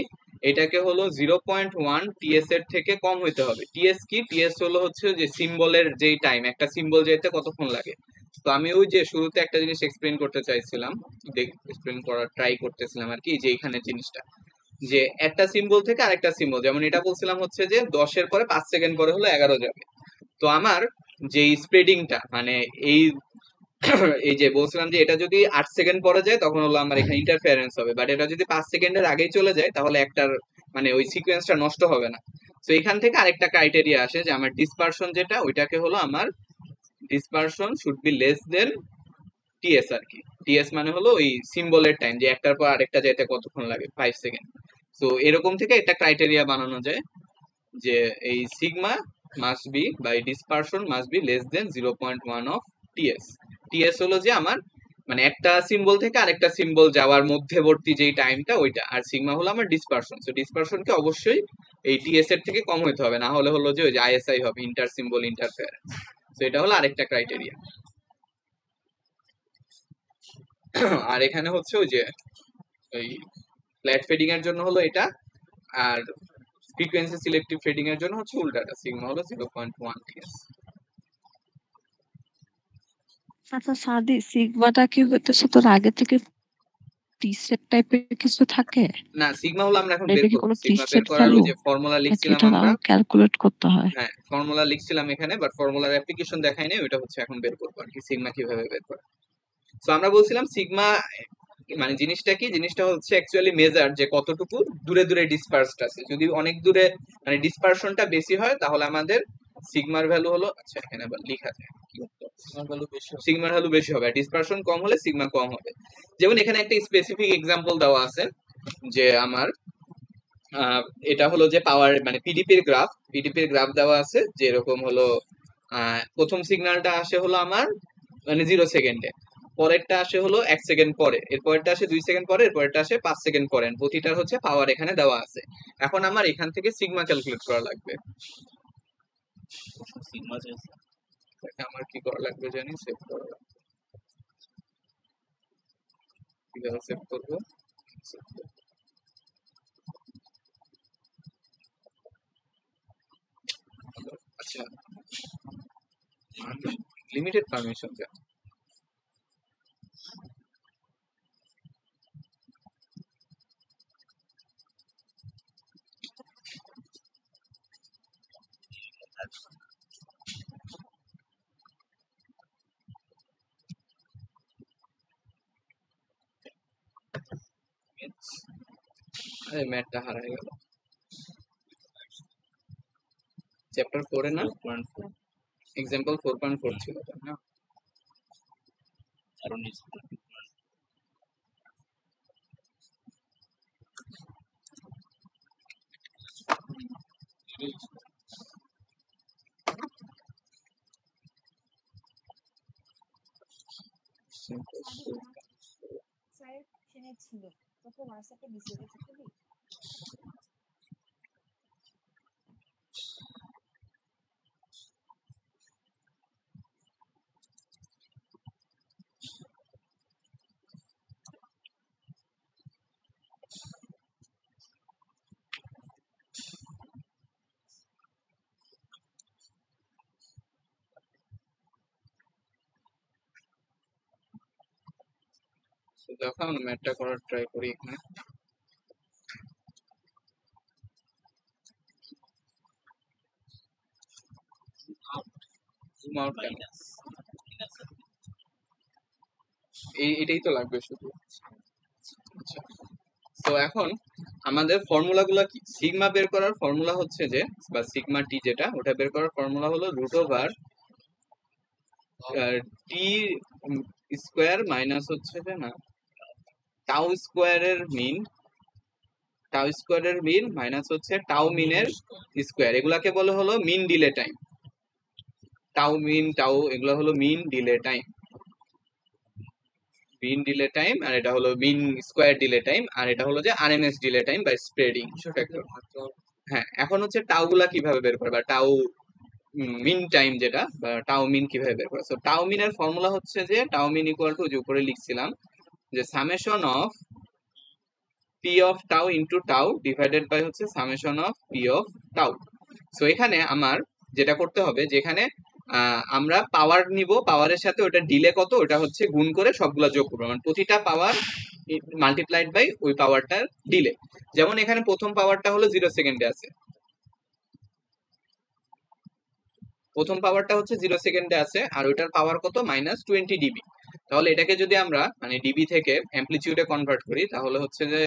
এটাকে হলো 0.1 টিএস এর থেকে কম হইতে হবে। টিএস কি, টিএস হলো হচ্ছে যে সিম্বলের যেই টাইম, একটা সিম্বল যেতে কতক্ষণ লাগে। তো আমি ওই যে শুরুতে একটা জিনিস এক্সপ্লেন করতে চাইছিলাম, এক্সপ্লেন করার ট্রাই করতেছিলাম আর কি, যে এখানে জিনিসটা যে একটা সিম্বল থেকে আরেকটা সিম্বল, যেমন এটা বলছিলাম হচ্ছে যে 10-এর পরে 5 সেকেন্ড পরে হলো 11 যাবে। তো আমার যে স্প্রেডিংটা মানে এই এই যে বলছিলাম যে এটা যদি 8 সেকেন্ড পরে যায় তখন হলো আমার এখানে ইন্টারফারেন্স হবে, বাট এটা যদি 5 সেকেন্ডের আগেই চলে যায় তাহলে একটার মানে ওই সিকোয়েন্সটা নষ্ট হবে না। তো এখান থেকে আরেকটা ক্রাইটেরিয়া আসে যে আমার ডিসপারশন যেটা, ওইটাকে হলো আমার dispersion should be less then TS আর কি। টিএস মানে হলো ওই সিম্বলের টাইম, যে একটার পর আরেকটা যেতে কতক্ষণ লাগে, 5 সেকেন্ড। তো এরকম থেকে একটা ক্রাইটেরিয়া বানানো যায় যে এই sigma must be by dispersion must be less than 0.1 of TS. TS হলো যে আমার মানে একটা সিম্বল থেকে আরেকটা সিম্বল যাওয়ার মধ্যবর্তী যেই টাইমটা ওইটা, আর সিগমা হলো আমার ডিসপারশন। সো ডিসপারশনকে অবশ্যই এই টিএস এর থেকে কম হইতে হবে, না হলে হলো যে ওই যে আইএসআই হবে, ইন্টার সিম্বল ইন্টারফেয়ারেন্স। তো এটা হলো আরেকটা ক্রাইটেরিয়া। আর এখানে হচ্ছে ওই যে ওই ফ্ল্যাট ফেডিং এর জন্য হলো এটা, আর ফ্রিকোয়েন্সি সিলেক্টিভ ফেডিং এর জন্য হচ্ছে উল্টাটা, সিগমা হলো 0.1 টিএস। আচ্ছা সাদি, সিগমাটা কি হইতেছে তোর আগে থেকে প্রিসেট টাইপের কিছু থাকে? না, সিগমা হলো আমরা এখন এটা বের কি করব। কোনো সিগমা বের প্রিসেট করার ওই ভ্যালু? যে ফর্মুলা নাকি লিখছিলাম এটা আমরা। ক্যালকুলেট করতে হয়? হ্যাঁ, ফর্মুলা লিখছিলাম এখানে, বাট ফর্মুলার অ্যাপ্লিকেশন দেখাই নাই, ওইটা হচ্ছে এখন বের করব আর কি, সিগমা কিভাবে বের করে। সো আমরা বলছিলাম সিগমা মানে জিনিসটা কি, জিনিসটা হচ্ছে অ্যাকচুয়ালি মেজার যে কতটুকু দূরে দূরে ডিসপার্সড আছে। যদি অনেক দূরে মানে ডিসপারশনটা বেশি হয় তাহলে আমাদের সিগমার ভ্যালু হলো, আচ্ছা এখানে আবার লেখা যায় সিগমার ভ্যালু বেশি হবে, ডিসপারশন কম হলে সিগমা কম হবে। যেমন এখানে একটা স্পেসিফিক এক্সাম্পল দেওয়া আছে যে আমার এটা হলো যে পাওয়ার মানে পিডিপির গ্রাফ দেওয়া আছে, যে এরকম হলো প্রথম সিগন্যালটা আসে হলো আমার মানে 0 সেকেন্ডে, পরেরটা আসে হলো 1 সেকেন্ড পরে, এরপরেরটা আসে 2 সেকেন্ড পরে, এরপরেরটা আসে 5 সেকেন্ড পরে। প্রতিটার হচ্ছে পাওয়ার এখানে দেওয়া আছে। এখন আমার এখান থেকে সিগমা ক্যালকুলেট করা লাগবে। সিগমা চাইছে আমার কি করা লাগবে জানি, সেভ করা লাগবে। কিভাবে সেভ করবো? আচ্ছা, লিমিটেড পারমিশন যা আরে ম্যাথটা হারাই গেল। চ্যাপ্টার 4 এ না 4.4 এক্সাম্পল 4.4 ছিল তাই না? আরো নিচে স্যার সেখানে ছিল তোকে হোয়াটসঅ্যাপে দিছি ওটা চেক করবি? দেখো আমরা ম্যাথটা করার ট্রাই করি এখানে। জুম আউট কেন? এটাই তো লাগবে শুধু। আচ্ছা, তো এখন আমাদের ফর্মুলাগুলো কি? সিগমা বের করার ফর্মুলা হচ্ছে যে, বা সিগমা টি যেটা, ওটা বের করার ফর্মুলা হলো √ওভার টি স্কোয়ার মাইনাস হচ্ছে যে না টাউ স্কোয়ারের মিন মাইনাস হচ্ছে টাউ মিনের স্কোয়ার। এগুলাকে বলে হলো মিন ডিলে টাইম। টাউ মিন টাউ এগুলো হলো মিন ডিলে টাইম, আর এটা হলো মিন স্কোয়ার ডিলে টাইম, আর এটা হলো যে আরএমএস ডিলে টাইম বা স্প্রেডিং ফ্যাক্টর। হ্যাঁ, এখন হচ্ছে টাউ গুলা কিভাবে বের করবে, টাউ মিন টাইম যেটা, বা টাউ মিন কিভাবে বের করে। সো টাউ মিনের ফর্মুলা হচ্ছে যে টাউ মিন ইকুয়াল টু, যে উপরে লিখছিলাম যে summation of p of tau into tau divided by হচ্ছে summation of p of tau. So এখানে আমার যেটা করতে হবে, যেখানে আমরা পাওয়ার নিব, পাওয়ারের সাথে ওটা ডিলে কত ওটা হচ্ছে গুণ করে সবগুলা যোগ করবো, মানে প্রতিটা পাওয়ার মাল্টিপ্লাইড বাই ওই পাওয়ারটার ডিলে। যেমন এখানে প্রথম পাওয়ারটা হলো 0 সেকেন্ডে আছে, প্রথম পাওয়ারটা হচ্ছে 0 সেকেন্ডে আছে, আর ওইটার পাওয়ার কত -20 ডিবি। তাহলে এটাকে যদি আমরা মানে ডিবি থেকে অ্যামপ্লিটিউডে কনভার্ট করি তাহলে হচ্ছে যে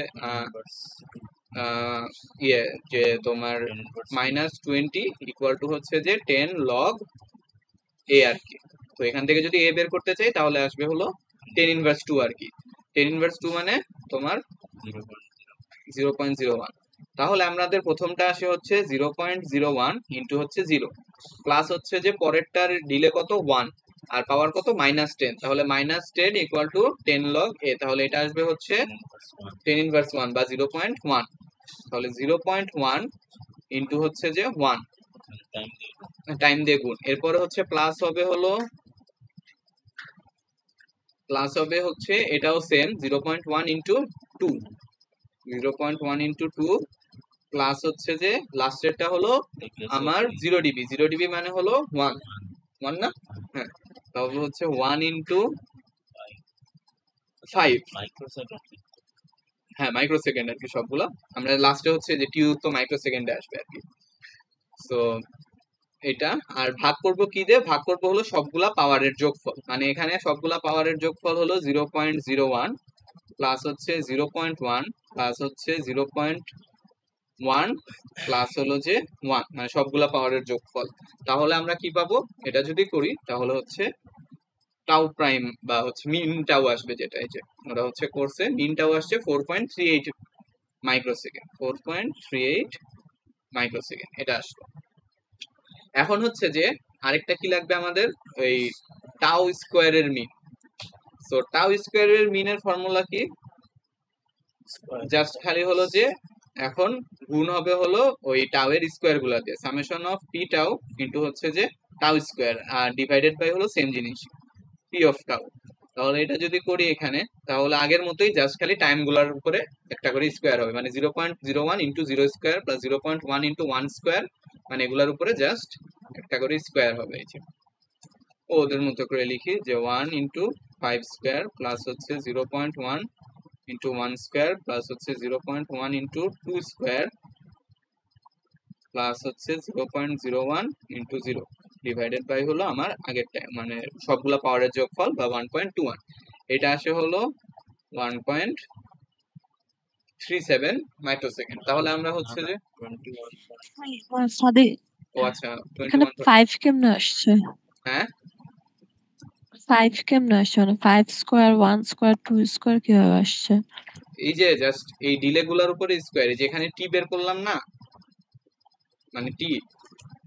যে তোমার -20 ইকুয়াল টু হচ্ছে যে 10 লগ এ আর কি। তো এখান থেকে যদি এ বের করতে চাই তাহলে আসবে হলো 10 ইনভার্স 2 আর কি। 10 ইনভার্স 2 মানে তোমার 0.01। তাহলে আমাদের প্রথমটা আসে হচ্ছে 0.01 ইন্টু হচ্ছে 0 প্লাস হচ্ছে যে পরেরটার ডিলে কত 1 আর পাওয়ার কত -10, তাহলে -10 ইকুয়াল টু 10 লগ এ, তাহলে এটা আসবে হচ্ছে 10 ইনভার্স 1 বা 0.1। তাহলে 0.1 ইন্টু হচ্ছে যে 1 টাইম দিয়ে গুণ, এরপরে হচ্ছে প্লাস হবে হচ্ছে এটাও সেম 0.1 ইন্টু 2, 0.1 ইন্টু 2 প্লাস হচ্ছে যে লাস্টেরটা হলো আমার 0 ডিবি, 0 ডিবি মানে হলো 1 না? হ্যাঁ, তাহলে হচ্ছে 1 ইন্টু 5 হ্যাঁ মাইক্রোসেকেন্ড আর কি সবগুলা। আমরা লাস্টে হচ্ছে যে টিউ তো মাইক্রোসেকেন্ডে আসবে আর কি। সো এটা আর ভাগ করব কি দিয়ে, ভাগ করব হলো সবগুলা পাওয়ারের যোগফল, মানে এখানে সবগুলা পাওয়ারের যোগফল হলো 0.01 প্লাস হচ্ছে 0.1 প্লাস হচ্ছে 0.1 প্লাস হলো যে 1, মানে সবগুলা পাওয়ারের যোগফল। তাহলে আমরা কি পাবো, এটা যদি করি তাহলে হচ্ছে টাউ প্রাইম বা হচ্ছে মিন টাউ আসবে, যেটা এই যে ওরা হচ্ছে কোর্সে মিন টাউ আসছে 4.38 মাইক্রোসেকেন্ড, 4.38 মাইক্রোসেকেন্ড এটা আসলো। এখন হচ্ছে যে আরেকটা কি লাগবে আমাদের, ওই টাউ স্কোয়ারের মিন। সো টাউ স্কোয়ারের মিনের ফর্মুলা কি, জাস্ট খালি হলো যে এখন গুণ হবে হলো ওই টাউ এর স্কোয়ার গুলা দিয়ে, summation of P tau into হচ্ছে যে টাউ স্কোয়ার আর ডিভাইডেড বাই হলো সেম জিনিস পি অফ টাউ। তাহলে এটা যদি করি এখানে, তাহলে আগের মতোই জাস্ট খালি টাইম গুলার উপরে একটা করে স্কোয়ার হবে, মানে 0.01 into 0 square plus 0.1 into 1 square, মানে এগুলার উপরে জাস্ট একটা করে স্কোয়ার হবে। এই যে ওদের মতো করে লিখি যে 1 ইন্টু 5 স্কোয়ার প্লাস হচ্ছে 0.1 ইন্টু 1 স্কোয়ার প্লাস হচ্ছে 0.1 ইন্টু 2 স্কোয়ার প্লাস হচ্ছে 0.01 ইন্টু 0 ডিভাইডেড বাই হলো আমার আগেরটা, মানে সবগুলা পাওয়ারের যোগফল বা 1.21। এটা আসে হলো 1.37 মাইক্রোসেকেন্ড। তাহলে আমরা হচ্ছে যে 21. সাদে ও আচ্ছা এখানে 21, 5 কেমনে আসছে? হ্যাঁ 5 কেমনে আসছে, মানে 5 স্কোয়ার 1 স্কোয়ার 2 স্কোয়ার কিভাবে আসছে? এই যে জাস্ট এই ডিলে গুলার উপরে স্কোয়ার, যেখানে টি বের করলাম না, মানে টি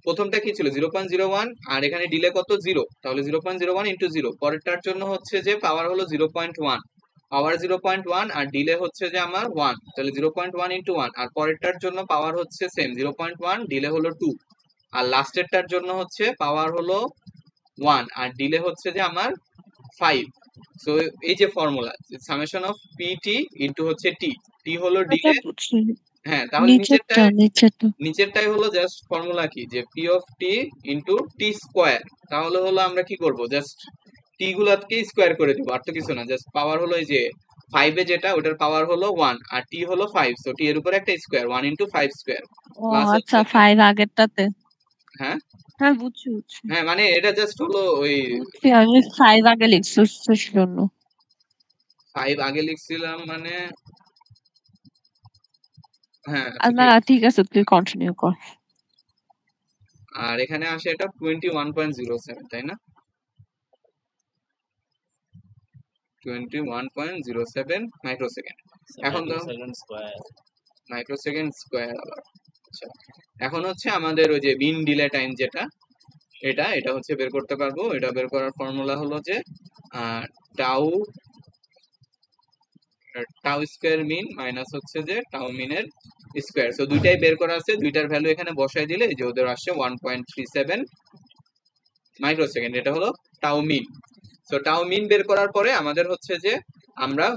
প্রথমটা কি ছিল 0.01 আর এখানে ডিলে কত 0, তাহলে 0.01 ইন্টু 0, পরেরটার জন্য হচ্ছে যে পাওয়ার হলো 0.1, পাওয়ার 0.1 আর ডিলে হচ্ছে যে আমার 1, তাহলে 0.1 ইন্টু 1, আর পরেরটার জন্য পাওয়ার হচ্ছে সেম 0.1, ডিলে হলো 2, আর লাস্টেরটার জন্য হচ্ছে পাওয়ার হলো 1 আর ডিলে হচ্ছে যে আমার 5। সো এই যে formula summation of PT into হচ্ছে টি, টি হলো এটা ডিলে। বুঝছি, হ্যাঁ তাহলে নিচেরটা নিচেরটা নিচেরটাই হলো জাস্ট ফর্মুলা কি, যে P of T into T square. তাহলে হলো আমরা কি করব, জাস্ট টি গুলাকে স্কোয়ার করে দিব, আর তো কিছু না, জাস্ট পাওয়ার হলো এই যে 5 এ যেটা ওটার পাওয়ার হলো 1 আর টি হলো 5, সো টি এর উপরে একটা স্কোয়ার 1 ইন্টু 5 স্কোয়ার ও প্লাস আচ্ছা হচ্ছে 5 আগেরটাতে। হ্যাঁ হ্যাঁ বুঝছি বুঝছি হ্যাঁ মানে এটা জাস্ট হলো ওই বুঝছি, আমি 5 আগে লিখছি সেজন্য। 5 আগে লিখছিলাম মানে, হ্যাঁ আর না ঠিকই আছে। ঠিক আছে, তুই কন্টিনিউ কর। আর এখানে আসে এটা 21.07, তাই না, 21.07 মাইক্রোসেকেন্ড। এখন তো Second square. মাইক্রোসেকেন্ড স্কোয়ার আবার। আচ্ছা এখন হচ্ছে আমাদের ওই যে মিন ডিলে টাইম যেটা, এটা হচ্ছে বের করতে পারবো। এটা বের করার ফর্মুলা হলো যে tau tau square mean minus হচ্ছে যে টাউ মিনের স্কোয়ার। সো দুইটাই বের করা আছে, দুইটার ভ্যালু এখানে বসাই দিলে যে ওদের আসছে 1.37 মাইক্রোসেকেন্ড, এটা হলো টাউ মিন। সো টাউ মিন বের করার পরে আমাদের হচ্ছে যে আমরা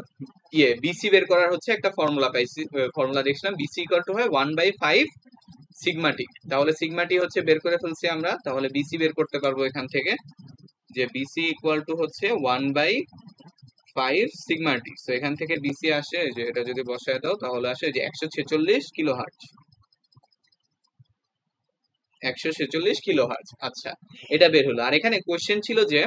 বিসি বের করার হচ্ছে একটা ফর্মুলা পাইছি, ফর্মুলা দেখছিলাম বিসি ইকুয়াল টু হয় 1/5 সিগমা টি। তাহলে সিগমা টি হচ্ছে বের করে ফেলছি আমরা, তাহলে বিসি বের করতে পারবো এখান থেকে, যে বিসি ইকুয়াল টু হচ্ছে 1/5 সিগমা টি। সো এখান থেকে বিসি আসে, যে এটা যদি বসায় দাও তাহলে আসে যে 146 কিলো হার্টজ, 146 কিলো হার্টজ। আচ্ছা এটা বের হলো। আর এখানে কোশ্চেন ছিল যে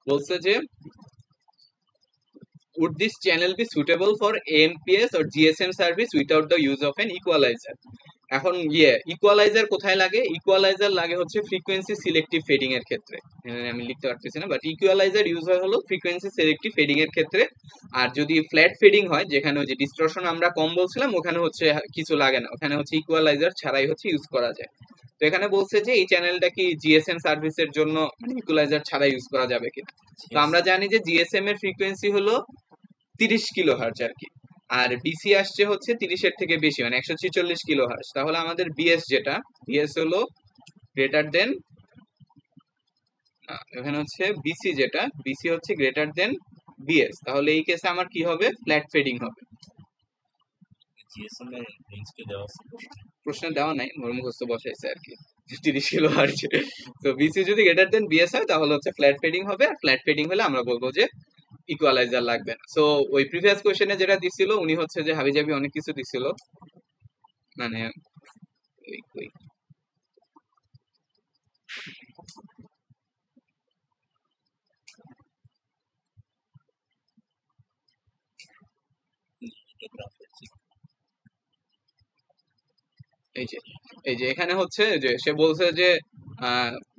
বলছে যে would this channel be suitable for AMPS or GSM service without the use of an equalizer? এখন ইকুয়ালাইজার কোথায় লাগে, ইকুয়ালাইজার লাগে হচ্ছে ফ্রিকোয়েন্সি সিলেক্টিভ ফেডিং এর ক্ষেত্রে। আমি লিখতে পারতেছি না, বাট ইকুয়ালাইজার ইউজ হয় হলো ফ্রিকোয়েন্সি সিলেক্টিভ ফেডিং এর ক্ষেত্রে। আর যদি ফ্ল্যাট ফেডিং হয়, যেখানে ওই যে ডিস্টরশন আমরা কম বলছিলাম, ওখানে হচ্ছে কিছু লাগে না, ওখানে হচ্ছে ইকুয়ালাইজার ছাড়াই হচ্ছে ইউজ করা যায়। তো এখানে বলছে যে এই চ্যানেলটা কি জিএসএম সার্ভিসের জন্য মানে ইকুয়ালাইজার ছাড়া ইউজ করা যাবে কিনা। তো আমরা জানি যে জিএসএম এর ফ্রিকোয়েন্সি হলো 30 কিলো হার্জ আর কি, আর বিসি আসছে হচ্ছে 30 এর থেকে বেশি, মানে 146 কিলো হার্জ। তাহলে আমাদের বিএস যেটা, বিএস হলো গ্রেটার দেন, এখানে হচ্ছে বিসি যেটা, বিসি হচ্ছে গ্রেটার দেন বিএস। তাহলে এই কেসে আমার কি হবে, ফ্ল্যাট ফেডিং হবে। GSM এর range কে দেওয়া আছে। প্রশ্ন দেওয়া নাই, মোর মুখস্থ বসাইছে আর কি। 30 কিলো হার্জ। তো বিসি যদি গ্রেটার দেন বিএস হয় তাহলে হচ্ছে ফ্ল্যাট ফেডিং হবে, আর ফ্ল্যাট ফেডিং হলে আমরা বলবো যে ইকুয়ালাইজার লাগবে না। সো ওই প্রিভিয়াস কোশ্চেনে যেটা দিছিল উনি হচ্ছে যে হাবিজাবি অনেক কিছু দিছিল, মানে ওই এই যে এখানে হচ্ছে যে সে বলছে যে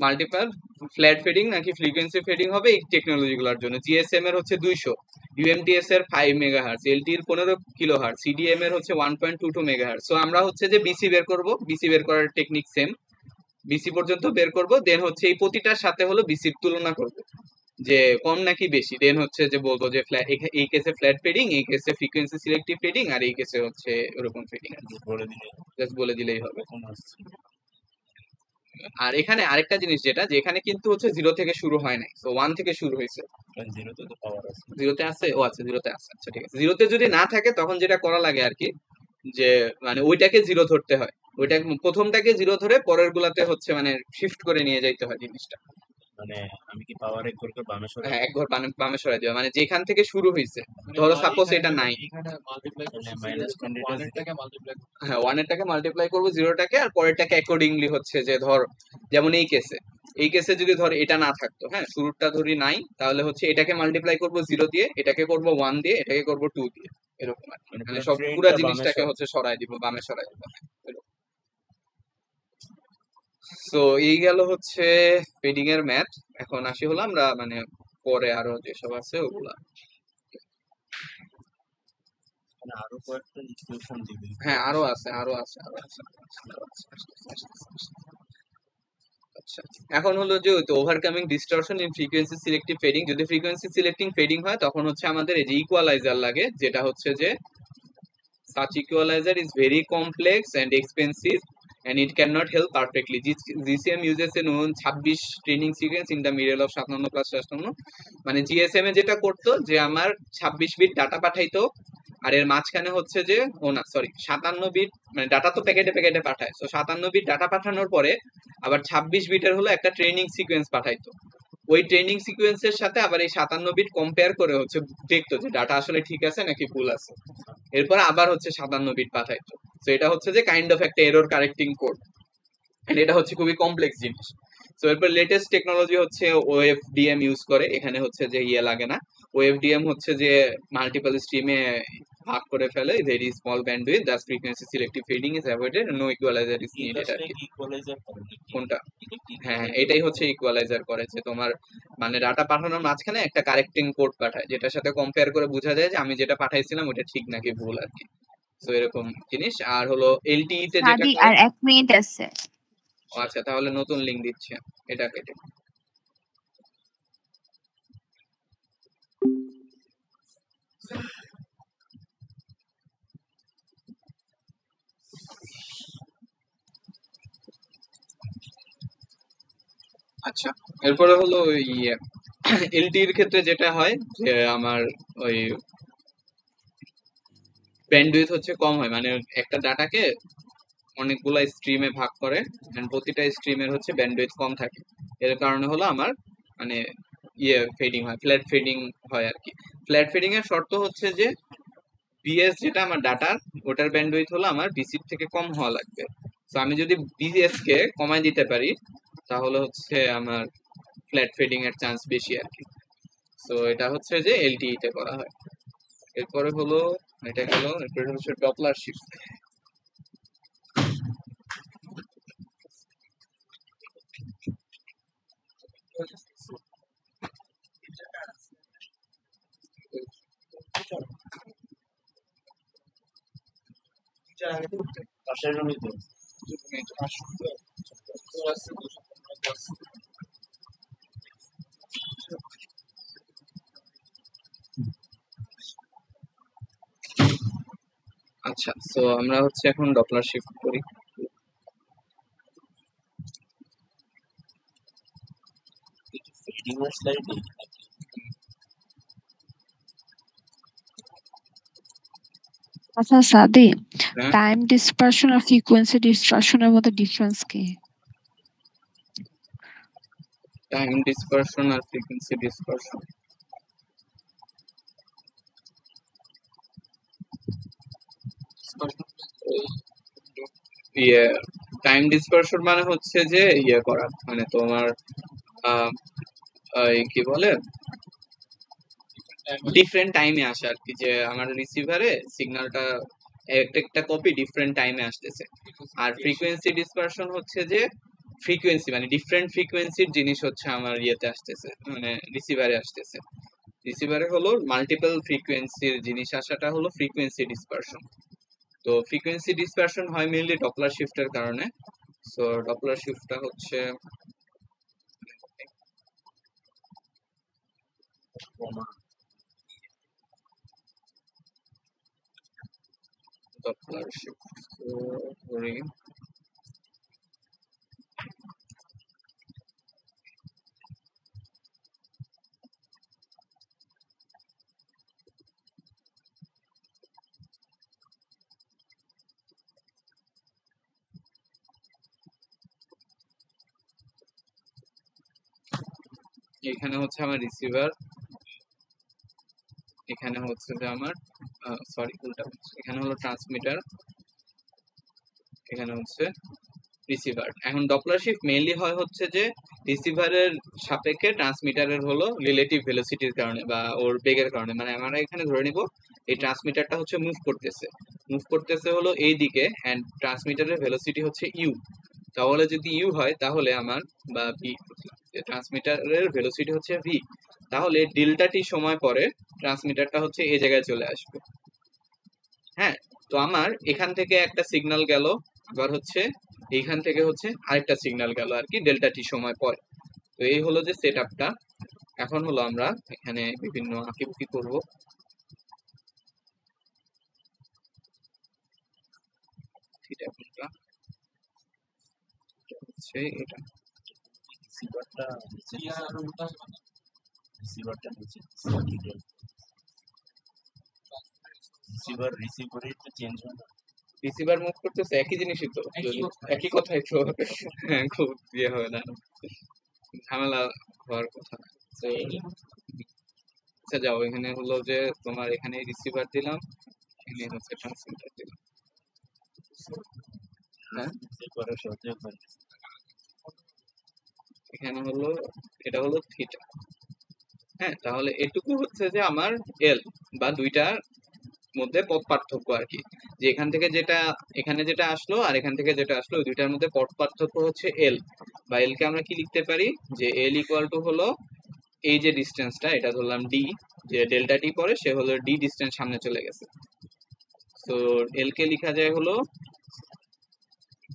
মাল্টিপাল ফ্ল্যাট ফেডিং নাকি ফ্রিকোয়েন্সি ফেডিং হবে এই টেকনোলজি গুলোর জন্য। জিএসএম এর হচ্ছে 200, ইউএমটিএস এর 5 মেগাহার্টজ, এলটি এর 15 কিলোহার্টজ, সিডিএম এর হচ্ছে 1.22 মেগাহার্টজ। সো আমরা হচ্ছে যে বিসি বের করব, বিসি বের করার টেকনিক সেম, বিসি পর্যন্ত বের করব, দেন হচ্ছে এই প্রতিটার সাথে হলো বিসির তুলনা করব যে কম নাকি বেশি, দেন হচ্ছে যে বলবো যে এই কেসে ফ্ল্যাট ফেডিং, এই কেসে ফ্রিকোয়েন্সি সিলেক্টিভ ফেডিং, আর এই কেসে হচ্ছে এরকম ফেডিং। জাস্ট বলে দিলেই হবে। আর এখানে আরেকটা জিনিস যেটা, যে এখানে কিন্তু হচ্ছে 0 থেকে শুরু হয় নাই, তো 1 থেকে শুরু হয়েছে। 0তে আছে, ও আচ্ছা 0তে আছে, আচ্ছা ঠিক আছে। 0তে যদি না থাকে তখন যেটা করা লাগে আর কি, যে মানে ওইটাকে 0 ধরতে হয়, ওইটা প্রথমটাকে 0 ধরে পরের গুলাতে হচ্ছে মানে শিফট করে নিয়ে যাইতে হয় জিনিসটা। মানে আমি কি পাওয়ার এক ঘর বামে সরাই? হ্যাঁ, এক ঘর বামে সরাই দিবা, মানে যেখান থেকে শুরু হয়েছে। ধরো সাপোজ এটা নাই, হ্যাঁ 1 এরটাকে মাল্টিপ্লাই করবো 0টাকে, আর পরেরটাকে অ্যাকর্ডিংলি হচ্ছে যে ধর, যেমন এই কেসে যদি ধর এটা না থাকতো, হ্যাঁ শুরুটা ধরি নাই, তাহলে হচ্ছে এটাকে মাল্টিপ্লাই করবো 0 দিয়ে, এটাকে করবো 1 দিয়ে, এটাকে করবো 2 দিয়ে, এরকম আর কি। মানে সব পুরো জিনিসটাকে হচ্ছে সরাই দিব, বামে সরাই দিব। সো এই গেল হচ্ছে ফেডিং এর ম্যাথ। এখন আসি হলো আমরা মানে পরে আরো যেসব আছে ওগুলা। আরো কয়েকটা ইকুয়েশন দিবে। হ্যাঁ আরো আছে। আচ্ছা, এখন হলো যে overcoming distortion in frequency selective fading. যদি ফ্রিকোয়েন্সি সিলেক্টিং ফেডিং হয় তখন হচ্ছে আমাদের এই যে ইকুয়ালাইজার লাগে, যেটা হচ্ছে যে such equalizer is very complex and expensive and it cannot help perfectly. GCM uses a known 26 training sequence in the middle of 57+57। মানে জিএসএম এ যেটা করতো যে আমার 26 বিট ডাটা পাঠাইতো, আর এর মাঝখানে হচ্ছে যে 57 বিট, মানে ডাটা তো প্যাকেটে প্যাকেটে পাঠায়, তো 57 বিট ডাটা পাঠানোর পরে আবার 26 বিটের হলো একটা ট্রেনিং সিকোয়েন্স পাঠাইতো। ওই ট্রেনিং সিকোয়েন্সের সাথে আবার এই 57 বিট কম্পেয়ার করে হচ্ছে দেখতো যে ডাটা আসলে ঠিক আছে নাকি ভুল আছে, এরপর আবার হচ্ছে 57 বিট পাঠাইতো। তো এটা হচ্ছে যে কাইন্ড অফ একটা এরর কারেক্টিং কোড, এন্ড এটা হচ্ছে খুবই কমপ্লেক্স জিনিস। তো এরপর লেটেস্ট টেকনোলজি হচ্ছে ওএফডিএম ইউজ করে, এখানে হচ্ছে যে লাগে না। ওএফডিএম হচ্ছে যে মাল্টিপল স্ট্রিমে ভাগ করে ফেলে, very small bandwidth, that's frequency selective fading is avoided, no equaliser is needed আর কি। কোনটা? হ্যাঁ এটাই হচ্ছে ইকুয়ালাইজার করে, যে তোমার মানে ডাটা পাঠানোর মাঝখানে একটা কারেক্টিং কোড পাঠায়, যেটার সাথে কম্পেয়ার করে বোঝা যায় যে আমি যেটা পাঠাইছিলাম ওটা ঠিক নাকি ভুল আর কি। তো এরকম জিনিস। আর হলো এলটিই তে যেটা করে, আর 1 মিনিট আছে। আচ্ছা তাহলে নতুন লিংক দিচ্ছে, এটা কেটে। আচ্ছা এরপরে হলো এলটির ক্ষেত্রে যেটা হয় যে আমার ওই ব্যান্ডউইথ হচ্ছে কম হয়, মানে একটা ডাটাকে অনেকগুলা স্ট্রিমে ভাগ করে, প্রতিটা স্ট্রিমের হচ্ছে ব্যান্ডউইথ কম থাকে, এর কারণে হলো আমার মানে ফেডিং হয়, ফ্ল্যাট ফেডিং হয় আর কি। ফ্ল্যাট ফেডিং এর শর্ত হচ্ছে যে বিএস যেটা আমার ডাটার, ওটার ব্যান্ডউইথ হলো আমার বিসির থেকে কম হওয়া লাগবে। তো আমি যদি বিএস কে কমায় দিতে পারি তাহলে হচ্ছে আমার ফ্ল্যাট ফেডিং এর চান্স বেশি আর কি। তো এটা হচ্ছে যে এলটিই তে করা হয়। এরপরে হলো এটা গেল, এরপরে হচ্ছে ডপলার শিফট। পাশের রুমে তো আচ্ছা, তো আমরা হচ্ছে এখন ডপলার শিফট করি। ফিডিং এর স্লাইডে আচ্ছা সাদি, হ্যাঁ টাইম ডিসপারশন আর ফ্রিকোয়েন্সি ডিসপারশনের মধ্যে ডিফারেন্স কি? টাইম ডিসপারশন আর ফ্রিকোয়েন্সি ডিসপারশন। ইয়ে টাইম ডিসপারশন মানে হচ্ছে যে ইয়ে করা, মানে তোমার কি বলে ডিফারেন্ট টাইমে আসে আর কি, যে আমার রিসিভারে সিগন্যালটা একটা কপি ডিফারেন্ট টাইমে আসতেছে। আর ফ্রিকোয়েন্সি ডিসপারশন হচ্ছে যে ফ্রিকোয়েন্সি মানে ডিফারেন্ট ফ্রিকোয়েন্সির জিনিস হচ্ছে আমার ইয়েতে আসতেছে, মানে রিসিভারে আসতেছে। রিসিভারে হলো মাল্টিপল ফ্রিকোয়েন্সির জিনিস আসাটা হলো ফ্রিকোয়েন্সি ডিসপারশন। তো ফ্রিকোয়েন্সি ডিসপারশন হয় মেইনলি ডপলার শিফটের কারণে। সো ডপলার শিফটটা হচ্ছে ডপলার শিফট করি। এখানে হচ্ছে আমার রিসিভার, এখানে হচ্ছে যে আমার সরি উল্টা, এখানে হলো ট্রান্সমিটার, এখানে হচ্ছে রিসিভার। এখন ডপলার শিফট মেইনলি হয় হচ্ছে যে রিসিভারের সাপেক্ষে ট্রান্সমিটারের হলো রিলেটিভ ভেলোসিটির কারণে বা ওর বেগের কারণে। মানে আমরা এখানে ধরে নিব এই ট্রান্সমিটারটা হচ্ছে মুভ করতেছে হলো এই দিকে, এন্ড ট্রান্সমিটারের ভেলোসিটি হচ্ছে ইউ। তাহলে যদি ইউ হয় তাহলে আমার বা ভি, ট্রান্সমিটারের ভেলোসিটি হচ্ছে ভি, তাহলে ডেল্টা টি সময় পরে ট্রান্সমিটারটা হচ্ছে এই জায়গায় চলে আসবে। হ্যাঁ, তো আমার এখান থেকে একটা সিগন্যাল গেল, আবার হচ্ছে এইখান থেকে হচ্ছে আরেকটা সিগন্যাল গেল আর কি ডেল্টা টি সময় পরে। তো এই হলো যে সেট আপটা। এখন হলো আমরা এখানে বিভিন্ন আঁকিবুকি করবো। থিটা কোনটা, হচ্ছে এটা রিসিভারটা নিচে, রিসিভারটা নিচে, রিসিভার রিসিভ করে একটু চেঞ্জ হয় না। রিসিভার মুভ করতেছে একই জিনিসই তো, একই কথাই তো। হ্যাঁ, খুব ইয়ে হয় না, ঝামেলা হওয়ার কথা না। তো আচ্ছা যাও, এখানে হলো যে তোমার এখানে রিসিভার দিলাম, এখানে হচ্ছে ট্রান্সমিটার দিলাম। হ্যাঁ, করে সহজে হয়। এখানে হলো এটা হলো থিটা। হ্যাঁ, তাহলে এটুকু হচ্ছে যে আমার এল বা দুইটার মধ্যে পথ পার্থক্য আর কি, যে এখান থেকে যেটা এখানে যেটা আসলো আর এখান থেকে যেটা আসলো ওই দুইটার মধ্যে পথ পার্থক্য হচ্ছে এল, বা এল কে আমরা কি লিখতে পারি, যে এল ইকুয়াল টু হলো এই যে ডিস্টেন্সটা এটা ধরলাম ডি, যে ডেল্টা টি পরে সে হলো ডি ডিস্টেন্স সামনে চলে গেছে। তো এল কে লেখা যায় হলো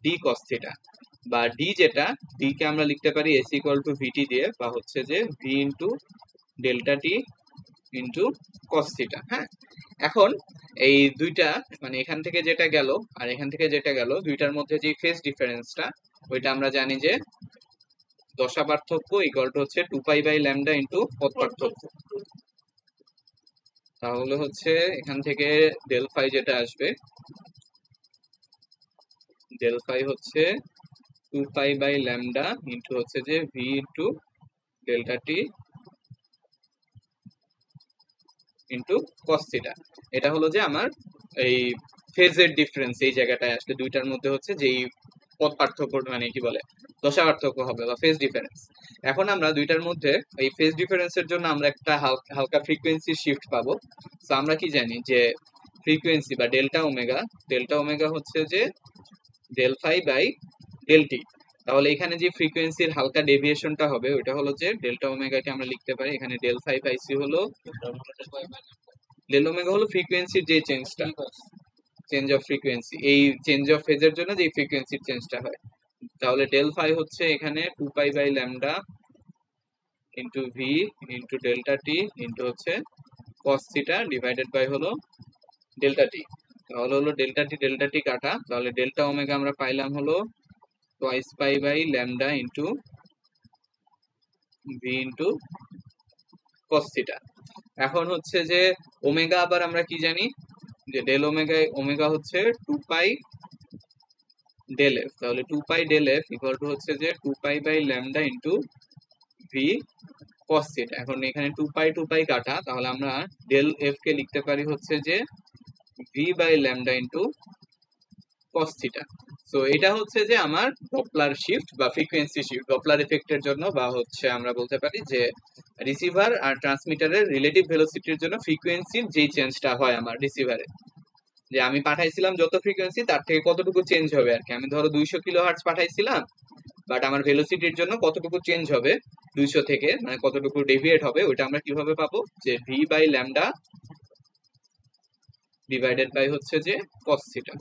ডি কস থিটা, বা ডি যেটা ডি কে আমরা লিখতে পারি এস ইকুয়াল টু ভিটি দিয়ে, বা হচ্ছে যে V into delta T into cos theta. হ্যাঁ, এখন এই দুইটা মানে এখান থেকে যেটা গেল আর এখান থেকে যেটা গেল দুইটার মধ্যে যে ফেজ ডিফারেন্সটা ওইটা আমরা জানি যে দশা পার্থক্য ইকুয়াল টু হচ্ছে 2 পাই বাই ল্যামডা ইন্টু পথ পার্থক্য। তাহলে হচ্ছে এখান থেকে ডেল ফাই যেটা আসবে, ডেল ফাই হচ্ছে 2 পাই বাই ল্যামডা ইন্টু হচ্ছে যে V into delta T into cos theta. এটা হলো যে আমার এই ফেজের ডিফারেন্স এই জায়গাটায় আসলে দুইটার মধ্যে হচ্ছে যেই পথ পার্থক্য মানে কি বলে দশা পার্থক্য হবে বা ফেজ ডিফারেন্স। এখন আমরা দুইটার মধ্যে এই ফেজ ডিফারেন্সের জন্য আমরা একটা হালকা ফ্রিকোয়েন্সি শিফট পাবো। তো আমরা কি জানি যে ফ্রিকোয়েন্সি বা ডেল্টা ওমেগা হচ্ছে যে del phi by del T. তাহলে এখানে যে ফ্রিকোয়েন্সির হালকা ডেভিয়েশনটা হবে ওইটা হলো যে ডেল্টা ওমেগাকে আমরা লিখতে পারি এখানে ডেল ফাই বাই সি হলো, ডেল ওমেগা হলো ফ্রিকোয়েন্সির যে চেঞ্জটা, চেঞ্জ অফ ফ্রিকোয়েন্সি, এই চেঞ্জ অফ ফেজের জন্য যে ফ্রিকোয়েন্সির চেঞ্জটা হয়। তাহলে ডেল ফাই হচ্ছে এখানে 2 pi by lambda into V into delta T into হচ্ছে কস থিটা ডিভাইডেড বাই হলো ডেল্টা টি। তাহলে হলো ডেল্টা টি কাটা, তাহলে ডেল্টা ওমেগা আমরা পাইলাম হলো twice pi by lambda into V into cos theta. এখন হচ্ছে যে ওমেগা আবার আমরা কি জানি যে ডেল ওমেগা হচ্ছে 2 পাই ডেল এফ, তাহলে 2 pi del F equal to হচ্ছে যে 2 pi by lambda into V cos theta. এখন এখানে 2 পাই কাটা, তাহলে আমরা ডেল এফ কে লিখতে পারি হচ্ছে যে V by lambda into cos theta. So এটা হচ্ছে যে আমার ডপলার শিফট বা ফ্রিকোয়েন্সি শিফট ডপলার এফেক্টের জন্য, বা হচ্ছে আমরা বলতে পারি যে রিসিভার আর ট্রান্সমিটারের রিলেটিভ ভেলোসিটির জন্য ফ্রিকোয়েন্সির যেই চেঞ্জটা হয় আমার রিসিভারে, যে আমি পাঠাইছিলাম যত ফ্রিকোয়েন্সি তার থেকে কতটুকু চেঞ্জ হবে আর কি। আমি ধরো 200 কিলোহার্টজ পাঠাইছিলাম, বাট আমার ভেলোসিটির জন্য কতটুকু চেঞ্জ হবে 200 থেকে, মানে কতটুকু ডেভিয়েট হবে, ওইটা আমরা কিভাবে পাবো, যে V by lambda divided by হচ্ছে যে কস থিটা।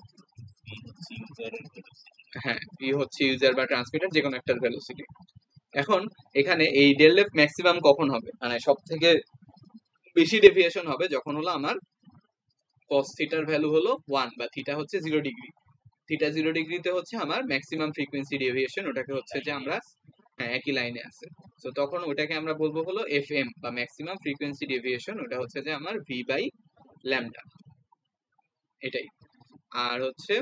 হ্যাঁ, ভি হচ্ছে ইউজার বা ট্রান্সমিটার যে কোনো একটার ভেলোসিটি। এখন এখানে এই ডেল এফ ম্যাক্সিমাম কখন হবে, মানে সব থেকে বেশি ডেভিয়েশন হবে যখন হলো আমার কস থিটার ভ্যালু হলো 1 বা থিটা হচ্ছে 0 ডিগ্রি। থিটা 0 ডিগ্রিতে হচ্ছে আমার ম্যাক্সিমাম ফ্রিকোয়েন্সি ডেভিয়েশন, ওটাকে হচ্ছে যে আমরা একই লাইনে আছে। তো তখন ওটাকে আমরা বলবো হলো এফএম বা ম্যাক্সিমাম ফ্রিকোয়েন্সি ডেভিয়েশন, ওটা হচ্ছে যে আমার ভি বাই ল্যামডা, এটাই। আর হচ্ছে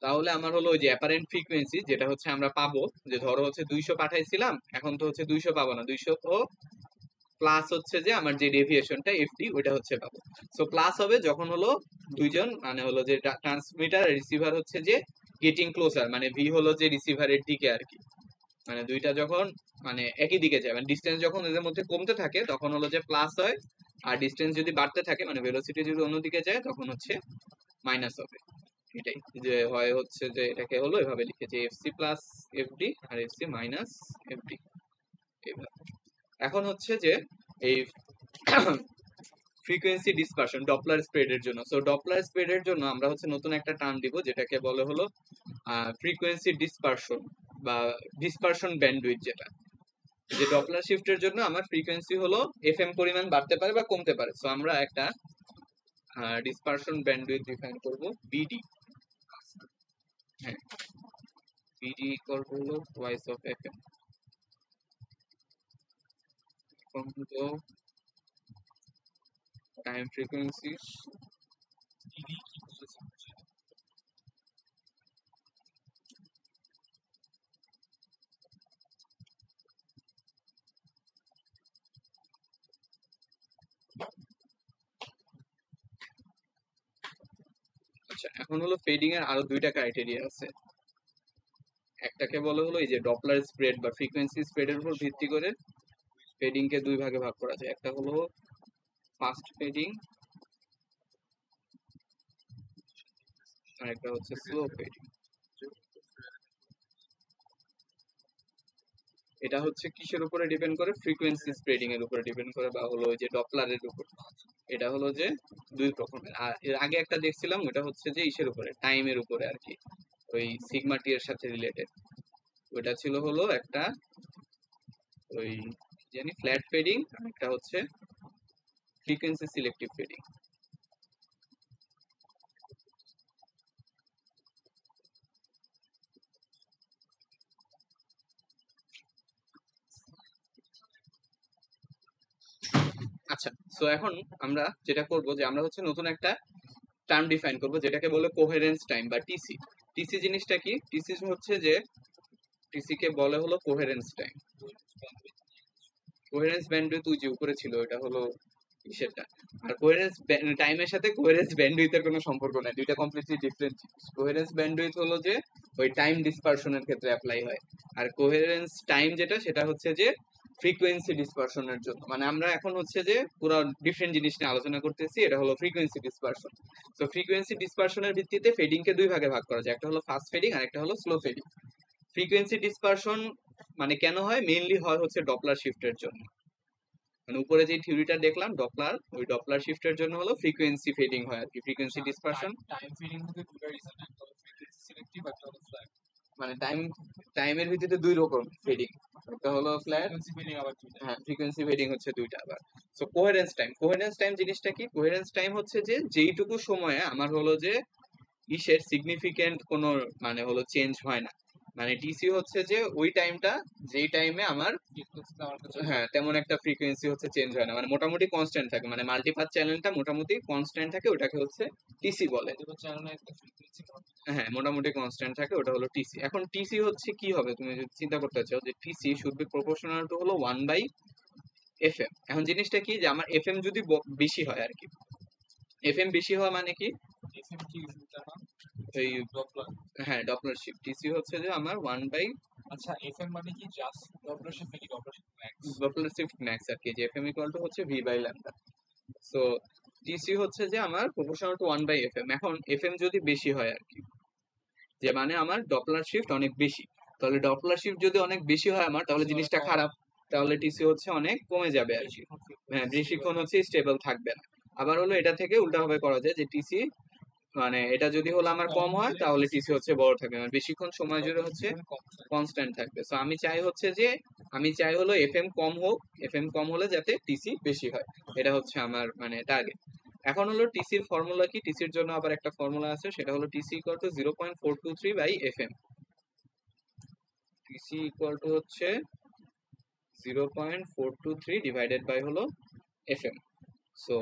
তাহলে আমার হলো ওই যে অ্যাপারেন্ট ফ্রিকোয়েন্সি যেটা হচ্ছে আমরা পাবো, যে ধরো হচ্ছে 200 পাঠাইছিলাম, এখন তো হচ্ছে 200 পাবো না, 200 ও প্লাস হচ্ছে যে আমার যে ডেভিয়েশনটা এফডি ওইটা হচ্ছে পাবো। সো প্লাস হবে যখন হলো দুইজন, মানে হলো যে ট্রান্সমিটার আর রিসিভার হচ্ছে যে গেটিং ক্লোজার, মানে ভি হলো যে রিসিভারের দিকে আর কি, মানে দুইটা যখন মানে একই দিকে যায়, মানে ডিস্টেন্স যখন এদের মধ্যে কমতে থাকে তখন হলো যে প্লাস হয়, আর ডিস্টেন্স যদি বাড়তে থাকে মানে ভেলোসিটি যদি অন্যদিকে যায় তখন হচ্ছে মাইনাস হবে। এটাই যে হয় হচ্ছে যে এটাকে হলো এভাবে লিখেছি এফসি প্লাস এফডি আর এফসি মাইনাস এফডি এভাবে। এখন হচ্ছে যে এই ফ্রিকোয়েন্সি ডিসপারশন ডপলার স্প্রেডের জন্য, সো ডপলার স্প্রেডের জন্য আমরা হচ্ছে নতুন একটা টার্ম দিব যেটাকে বলে হলো ফ্রিকোয়েন্সি ডিসপারশন বা ডিসপারশন ব্যান্ডউইথ, যেটা যে ডপলার শিফটের জন্য আমার ফ্রিকোয়েন্সি হলো এফএম পরিমাণ বাড়তে পারে বা কমতে পারে। সো আমরা একটা ডিসপারশন ব্যান্ডউইথ ডিফাইন করব বিডি। হ্যাঁ, বিডি ইকুয়াল টু হলো টুয়াইস অফ এফএম। এখন হলো টাইম ফ্রিকোয়েন্সি আচ্ছা, এখন হলো ফেডিং এর আরো দুইটা ক্রাইটেরিয়া আছে। একটাকে বলে হলো এই যে ডপলার স্প্রেড বা ফ্রিকোয়েন্সি স্প্রেডের উপর ভিত্তি করে ফেডিং কে দুই ভাগে ভাগ করা যায়। একটা হলো ফাস্ট ফেডিং আর একটা হচ্ছে স্লো ফেডিং। এটা হচ্ছে কিসের উপরে ডিপেন্ড করে, ফ্রিকোয়েন্সি স্প্রেডিং এর উপরে ডিপেন্ড করে বা হলো ওই যে ডপলারের উপর। এটা হলো যে দুই রকমের। আর এর আগে একটা দেখছিলাম ওটা হচ্ছে যে ইসের উপরে, টাইমের উপরে আর কি, ওই সিগমা টি এর সাথে রিলেটেড। ওটা ছিল হলো একটা ওই জানি ফ্ল্যাট ফেডিং, আর একটা হচ্ছে ফ্রিকোয়েন্সি সিলেক্টিভ ফেডিং। আচ্ছা, সো এখন আমরা যেটা করব যে আমরা হচ্ছে নতুন একটা টার্ম ডিফাইন করব যেটাকে বলে কোহেরেন্স টাইম বা টিসি। টিসি জিনিসটা কি, টিসি হচ্ছে যে টিসি কে বলে হলো কোহেরেন্স টাইম। কোহেরেন্স ব্যান্ডউইথ ওই যে উপরে ছিল এটা হলো সেটা, আর কোহেরেন্স টাইমের সাথে কোহেরেন্স ব্যান্ডউইথের কোনো সম্পর্ক নাই, দুইটা কমপ্লিটলি ডিফারেন্ট জিনিস। কোহেরেন্স ব্যান্ডউইথ হলো যে ওই টাইম ডিসপারশনের ক্ষেত্রে অ্যাপ্লাই হয়, আর কোহেরেন্স টাইম যেটা সেটা হচ্ছে যে ফ্রিকোয়েন্সি ডিসপারশনের জন্য। মানে আমরা এখন হচ্ছে যে পুরো ডিফারেন্ট জিনিস নিয়ে আলোচনা করতেছি, এটা হলো ফ্রিকোয়েন্সি ডিসপারশন। তো ফ্রিকোয়েন্সি ডিসপারশনের ভিত্তিতে ফেডিং কে দুই ভাগে ভাগ করা যায়, একটা হলো ফাস্ট ফেডিং আর একটা হলো স্লো ফেডিং। ফ্রিকোয়েন্সি ডিসপারশন মানে কেন হয়, মেইনলি হয় হচ্ছে ডপলার শিফটের জন্য। মানে উপরে যে থিওরিটা দেখলাম ডপলার, ওই ডপলার শিফটের জন্য হলো ফ্রিকোয়েন্সি ফেডিং হয় আর কি, ফ্রিকোয়েন্সি ডিসপারশন। টাইম ফিডিং মধ্যে দুটো রিজন, একটা হলো ফ্রিকোয়েন্সি সিলেক্টিভ আর একটা হলো ফ্ল্যাট। মানে টাইমের ভিত্তিতে দুই রকম ফেডিং, একটা হলো ফ্ল্যাট, ফ্রিকোয়েন্সি ফিডিং আবার দুটো। হ্যাঁ ফ্রিকোয়েন্সি ফেডিং হচ্ছে দুইটা আবার। সো কোহেরেন্স টাইম জিনিসটা কি, কোহেরেন্স টাইম হচ্ছে যে যেইটুকু সময়ে আমার হলো যে ইসের সিগনিফিকেন্ট কোনো মানে হলো চেঞ্জ হয় না, মানে টিসি হচ্ছে যে ওই টাইমটা যেই টাইমে আমার ফ্রিকোয়েন্সিটা আমার কাছে হ্যাঁ তেমন একটা ফ্রিকোয়েন্সি হচ্ছে চেঞ্জ হয় না, মানে মোটামুটি কনস্ট্যান্ট থাকে, মানে মাল্টিপাথ চ্যানেলটা মোটামুটি কনস্ট্যান্ট থাকে, ওটাকে হচ্ছে টিসি বলে। মাল্টিপল চ্যানেলে একটা ফ্রিকোয়েন্সি হ্যাঁ মোটামুটি কনস্ট্যান্ট থাকে, ওটা হলো টিসি। এখন টিসি হচ্ছে কি হবে, তুমি যদি চিন্তা করতে চাও যে TC should be proportional to হলো 1/fm। এখন জিনিসটা কি যে আমার এফএম যদি বেশি হয় আর কি, এফএম বেশি হওয়া মানে কি এফএম কি এটা না ওই ডপলার। হ্যাঁ ডপলার শিফট। টিসি হচ্ছে যে আমার 1/ডপলার আচ্ছা এফএম মানে কি জাস্ট ডপলার শিফট নাকি Doppler shift max? Shift max আর কি, যে এফএম ইকুয়াল টু হচ্ছে v/λ। সো টিসি হচ্ছে যে আমার প্রপোর্শনাল টু 1/fm। এখন এফএম যদি বেশি হয় আর কি, যে মানে আমার ডপলার শিফট অনেক বেশি, তাহলে ডপলার শিফট যদি অনেক বেশি হয় আমার, তাহলে জিনিসটা খারাপ, তাহলে টিসি হচ্ছে অনেক কমে যাবে আর কি। হ্যাঁ বেশিক্ষণ হচ্ছে স্টেবল থাকবে না। আবার হলো এটা থেকে উল্টাভাবে করা যায় যে টিসি মানে এটা যদি হলো আমার কম হয় তাহলে টিসি হচ্ছে বড় থাকবে, মানে বেশিক্ষণ সময় জুড়ে হচ্ছে কনস্ট্যান্ট থাকবে। সো আমি চাই হচ্ছে যে আমি চাই হলো এফএম কম হোক, এফএম কম হলে যাতে টিসি বেশি হয়, এটা হচ্ছে আমার মানে টার্গেট। এখন হলো টিসির ফর্মুলা কি, টিসির জন্য আবার একটা ফর্মুলা আছে, সেটা হলো TC equal to 0.423/fm। TC equal to হচ্ছে 0.423 ডিভাইডেড বাই হলো এফএম। সো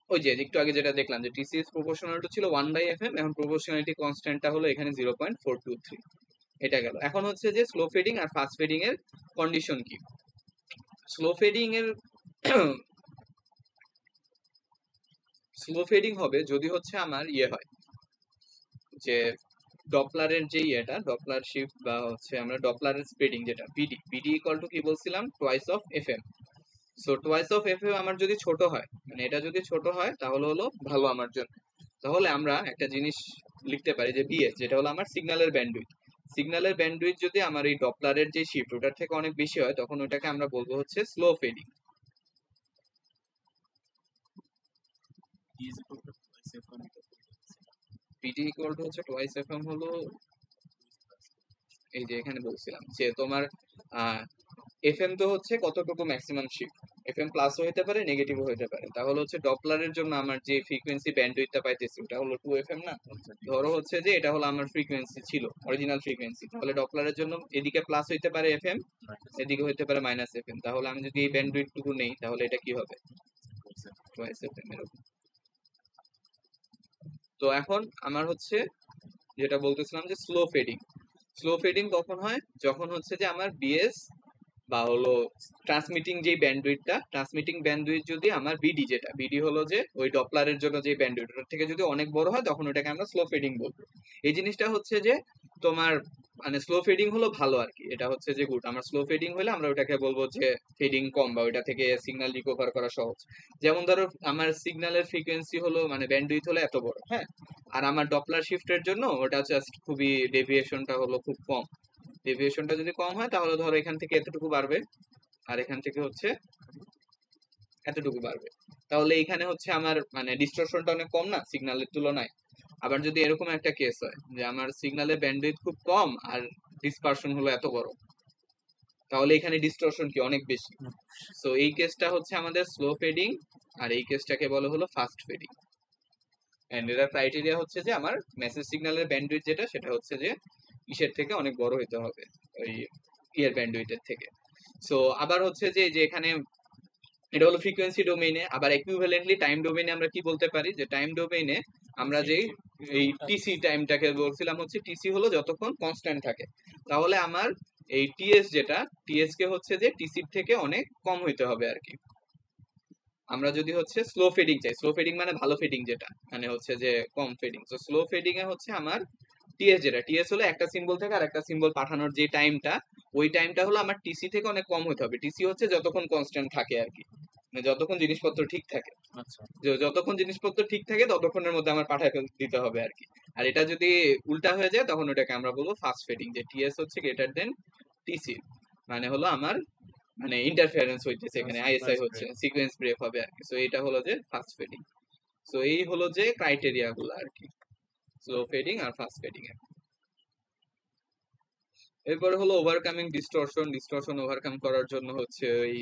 ওই যে একটু আগে যেটা দেখলাম যে টিসি ইজ প্রপোর্শনাল টু ছিল 1/fm, এখন প্রপোর্শনালিটি কনস্ট্যান্টটা হলো এখানে 0.423। এটা গেল। এখন হচ্ছে যে স্লো ফেডিং আর ফাস্ট ফেডিং এর কন্ডিশন কি। স্লো ফেডিং এর স্লো ফেডিং হবে যদি হচ্ছে আমার ইয়ে হয় যে ডপলারের যে ইয়েটা ডপলার শিফট বা হচ্ছে আমরা ডপলারের স্প্রেডিং যেটা বিডি, বিডি ইকুয়াল টু কি বলছিলাম twice of FM. So twice of FM আমার যদি ছোট হয়, মানে এটা যদি ছোট হয় তাহলে হলো ভালো আমার জন্য। তাহলে আমরা একটা জিনিস লিখতে পারি যে বিএস, যেটা হলো আমার সিগন্যালের ব্যান্ডউইথ। সিগন্যালের ব্যান্ডউইথ যদি আমার এই ডপলারের যে শিফট ওটার থেকে অনেক বেশি হয়, তখন ওটাকে আমরা বলবো হচ্ছে slow fading. PT equal to হচ্ছে টোয়াইস এফএম হলো এই যে এখানে বলছিলাম যে তোমার এফএম তো হচ্ছে কতটুকু ম্যাক্সিমাম শিফট, এফএম প্লাসও হতে পারে নেগেটিভও হতে পারে। তাহলে হচ্ছে ডপলারের জন্য আমার যে ফ্রিকোয়েন্সি ব্যান্ডউইথটা পাইতেছি ওটা হলো 2fm না। ধরো হচ্ছে যে এটা হলো আমার ফ্রিকোয়েন্সি ছিল অরিজিনাল ফ্রিকোয়েন্সি, তাহলে ডপলারের জন্য এদিকে প্লাস হইতে পারে এফএম, এদিকে হইতে পারে -fm। তাহলে আমি যদি এই ব্যান্ডউইথ টুকু নেই তাহলে এটা কি হবে 2fm এরকম। তো এখন আমার হচ্ছে যেটা বলতেছিলাম যে স্লো ফেডিং, স্লো ফেডিং কখন হয়, যখন হচ্ছে যে আমার বিএস বা হলো ট্রান্সমিটিং যে ব্যান্ডউইথটা, ট্রান্সমিটিং ব্যান্ডউইথ যদি আমার বিডি, যেটা বিডি হলো যে ওই ডপলারের জন্য যে ব্যান্ডউইথ ওটার থেকে যদি অনেক বড় হয় তখন ওটাকে আমরা স্লো ফেডিং বলবো। এই জিনিসটা হচ্ছে যে তোমার মানে স্লো ফেডিং হলো ভালো আর কি, এটা হচ্ছে যে গুড। আমার স্লো ফেডিং হলে আমরা ওটাকে বলবো যে ফেডিং কম বা ওইটা থেকে সিগন্যাল রিকভার করা সহজ। যেমন ধরো আমার সিগন্যালের ফ্রিকোয়েন্সি হলো মানে ব্যান্ডউইথ হলো এত বড়, হ্যাঁ, আর আমার ডপলার শিফটের জন্য ওটা জাস্ট খুবই ডেভিয়েশনটা হলো খুব কম। ডেভিয়েশনটা যদি কম হয় তাহলে ধরো এখান থেকে এতটুকু বাড়বে আর এখান থেকে হচ্ছে এতটুকু বাড়বে, তাহলে এখানে হচ্ছে আমার মানে ডিস্টরশনটা অনেক কম না সিগন্যালের তুলনায়। আবার যদি এরকম একটা কেস হয় যে আমার সিগন্যালের ব্যান্ডউইথ খুব কম আর ডিসপারশন হলো এত বড়, তাহলে এখানে ডিস্টরশন কি অনেক বেশি। সো এই কেসটা হচ্ছে আমাদের স্লো ফেডিং আর এই কেসটাকে বলা হলো ফাস্ট ফেডিং। এন্ড এর ক্রাইটেরিয়া হচ্ছে যে আমার মেসেজ সিগন্যালের ব্যান্ডউইথ যেটা সেটা হচ্ছে যে ইসের থেকে অনেক বড় হইতে হবে ওই ইয়ার ব্যান্ডউইথের থেকে। সো আবার হচ্ছে যে এখানে এটা হলো ফ্রিকোয়েন্সি ডোমেইনে। আবার ইকুইভ্যালেন্টলি টাইম ডোমেইনে আমরা কি বলতে পারি যে টাইম ডোমেইনে আমরা যেই এই টিসি টাইমটাকে বলছিলাম হচ্ছে টিসি হলো যতক্ষণ কনস্ট্যান্ট থাকে, তাহলে আমার এই টিএস যেটা টিএস কে হচ্ছে যে টিসির থেকে অনেক কম হইতে হবে আর কি। আমরা যদি হচ্ছে স্লো ফেডিং চাই, স্লো ফেডিং মানে ভালো ফেডিং যেটা মানে হচ্ছে যে কম ফেডিং, তো স্লো ফেডিং এ হচ্ছে আমার টিএস যেটা, টিএস হলো একটা সিম্বল থেকে আর একটা সিম্বল পাঠানোর যে টাইমটা, ওই টাইমটা হলো আমার টিসি থেকে অনেক কম হতে হবে। টিসি হচ্ছে যতক্ষণ কনস্ট্যান্ট থাকে আর কি, মানে যতক্ষণ জিনিসপত্র ঠিক থাকে, যতক্ষণ জিনিসপত্র ঠিক থাকে ততক্ষণের মধ্যে আমার পাঠায় দিতে হবে আর কি। আর এটা যদি উল্টা হয়ে যায় তখন ওটাকে আমরা বলবো ফাস্ট ফেডিং, যে টিএস হচ্ছে গ্রেটার দেন টিসি, মানে হলো আমার মানে ইন্টারফারেন্স হইতেছে এখানে, আইএসআই হচ্ছে সিকোয়েন্স ব্রেক হবে আর কি। সো এটা হলো যে ফাস্ট ফেডিং। সো এই হলো যে ক্রাইটেরিয়া গুলো আর কি স্লো ফেডিং আর ফাস্ট ফেডিং এর। এরপরে হলো ওভারকামিং ডিস্টরশন। ডিস্টরশন ওভারকাম করার জন্য হচ্ছে ওই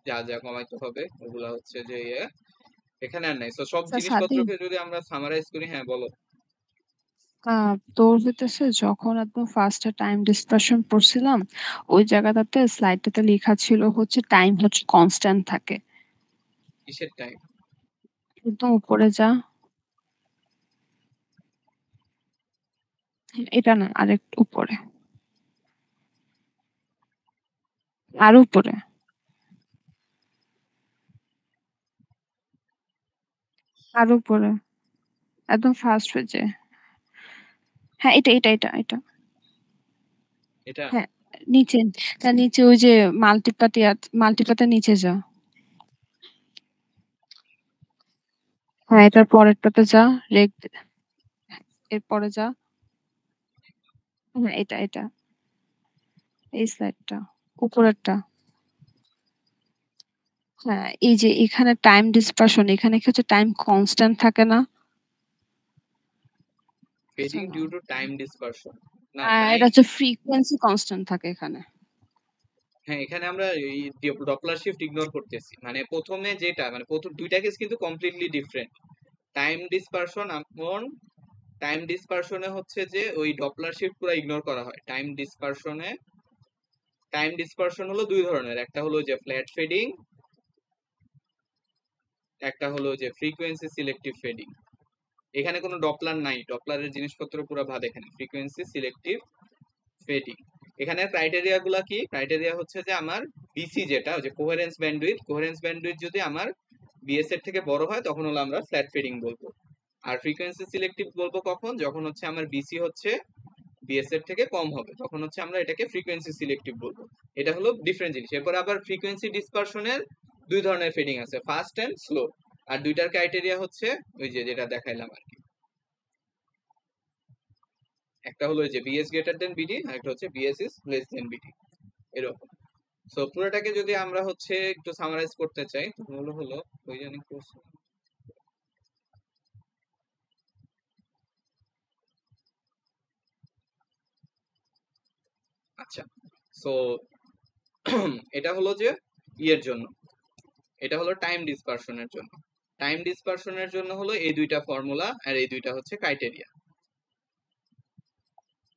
যা যা কমাইতে হবে ওগুলা হচ্ছে যে এখানে আর নাই। সো সব স্যার সাদি জিনিসপত্রকে যদি আমরা সামারাইজ করি, হ্যাঁ বলো। তোর হইতেছে যখন একদম ফার্স্টে টাইম ডিসপারশন পড়ছিলাম, ওই জায়গাটাতে স্লাইডটাতে লেখা ছিল হচ্ছে টাইম হচ্ছে কনস্ট্যান্ট থাকে। কিসের টাইম? একদম উপরে যা। এটা না, আরেকটু উপরে, আরো উপরে, আরো উপরে, একদম ফার্স্ট পেজে। হ্যাঁ, এটা। এটা হ্যাঁ, নিচে, তার নিচে ওই যে মাল্টিপাতের নিচে যা। হ্যাঁ, এটার পরেরটাতে যা। রেগ, এরপরে যা। হ্যাঁ, এটা এই স্লাইডটা, উপরেরটা। হ্যাঁ, এই যে এখানে টাইম ডিসপারশন, এখানে কি হচ্ছে টাইম কনস্ট্যান্ট থাকে না? ফেডিং না, ডিউ টু টাইম ডিসপারশন। না, এটা টাইম, হচ্ছে ফ্রিকোয়েন্সি কনস্ট্যান্ট থাকে এখানে। হ্যাঁ এখানে আমরা এই ডপলার শিফট ইগনোর করতেছি। মানে প্রথমে যেটা, মানে প্রথম দুইটা কেস কিন্তু কমপ্লিটলি ডিফারেন্ট। টাইম ডিসপারশন, আপন টাইম ডিসপারশনে হচ্ছে যে ওই ডপলার শিফট পুরো ইগনোর করা হয়। টাইম ডিসপারশন হলো দুই ধরনের, একটা হলো যে ফ্ল্যাট ফেডিং, একটা হলো যে ফ্রিকোয়েন্সি সিলেক্টিভ ফেডিং। এখানে কোনো ডপলার নাই, ডপলারের জিনিসপত্র পুরো বাদ। এখানে ফ্রিকোয়েন্সি সিলেক্টিভ ফেডিং। এখানে ক্রাইটেরিয়া গুলা কি? ক্রাইটেরিয়া হচ্ছে যে আমার বিসি যেটা, যে কোহেরেন্স ব্যান্ডউইথ যদি আমার বিএস এর থেকে বড় হয় তখন হলো আমরা ফ্ল্যাট ফেডিং বলবো। আর ফ্রিকোয়েন্সি সিলেক্টিভ বলবো কখন? যখন হচ্ছে আমার বিসি হচ্ছে বিএস এর থেকে কম হবে, তখন হচ্ছে আমরা এটাকে ফ্রিকোয়েন্সি সিলেক্টিভ বলবো। এটা হলো ডিফারেন্ট জিনিস। এরপর আবার ফ্রিকোয়েন্সি ডিসপারশনের দুই ধরনের ফেডিং আছে, ফাস্ট এন্ড স্লো। আর দুইটার ক্রাইটেরিয়া হচ্ছে ওই যে যেটা দেখাইলাম আর কি। একটা হলো যে বিএস গ্রেটার দেন বিডি, আর একটা হচ্ছে BS is less than BD, এরকম। সো পুরোটাকে যদি আমরা হচ্ছে একটু সামারাইজ করতে চাই, তাহলে হলো ওই জানি আচ্ছা। সো এটা হলো যে ইয়ের জন্য, এটা হলো টাইম ডিসপারশনের জন্য। টাইম ডিসপারশনের জন্য হলো এই দুইটা ফর্মুলা আর এই দুইটা হচ্ছে ক্রাইটেরিয়া।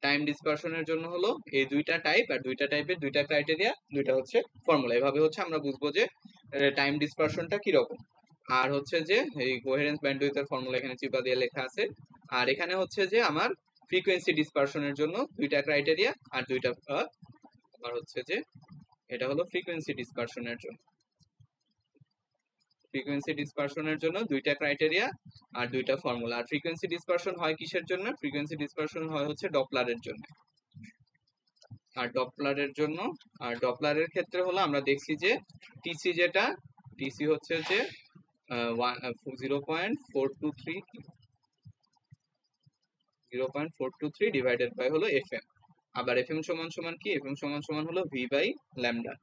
টাইম ডিসপারশনের জন্য হলো এই দুইটা টাইপ, আর দুইটা টাইপের দুইটা ক্রাইটেরিয়া, দুইটা হচ্ছে ফর্মুলা। এভাবে হচ্ছে আমরা বুঝবো যে টাইম ডিসপারশনটা কি রকম। আর হচ্ছে যে এই কোহেরেন্স ব্যান্ডউইথের ফর্মুলা এখানে চিপা দিয়ে লেখা আছে। আর এখানে হচ্ছে যে আমার ফ্রিকোয়েন্সি ডিসপারশনের জন্য দুইটা ক্রাইটেরিয়া আর দুইটা আমার হচ্ছে যে এটা হলো ফ্রিকোয়েন্সি ডিসপারশনের জন্য। ফ্রিকোয়েন্সি ডিসপারশনের জন্য দুইটা ক্রাইটেরিয়া আর দুইটা ফর্মুলা। আর ফ্রিকোয়েন্সি ডিসপারশন হয় কিসের জন্য? ফ্রিকোয়েন্সি ডিসপারশন হয় হচ্ছে ডপলারের জন্য। আর ডপলারের জন্য, আর ডপলারের ক্ষেত্রে হলো আমরা দেখছি যে টিসি যেটা, টিসি হচ্ছে যে 0.423 ডিভাইডেড বাই হলো এফএম। আবার এফএম সমান সমান কি? এফএম সমান সমান হলো ভি বাই ল্যামডা।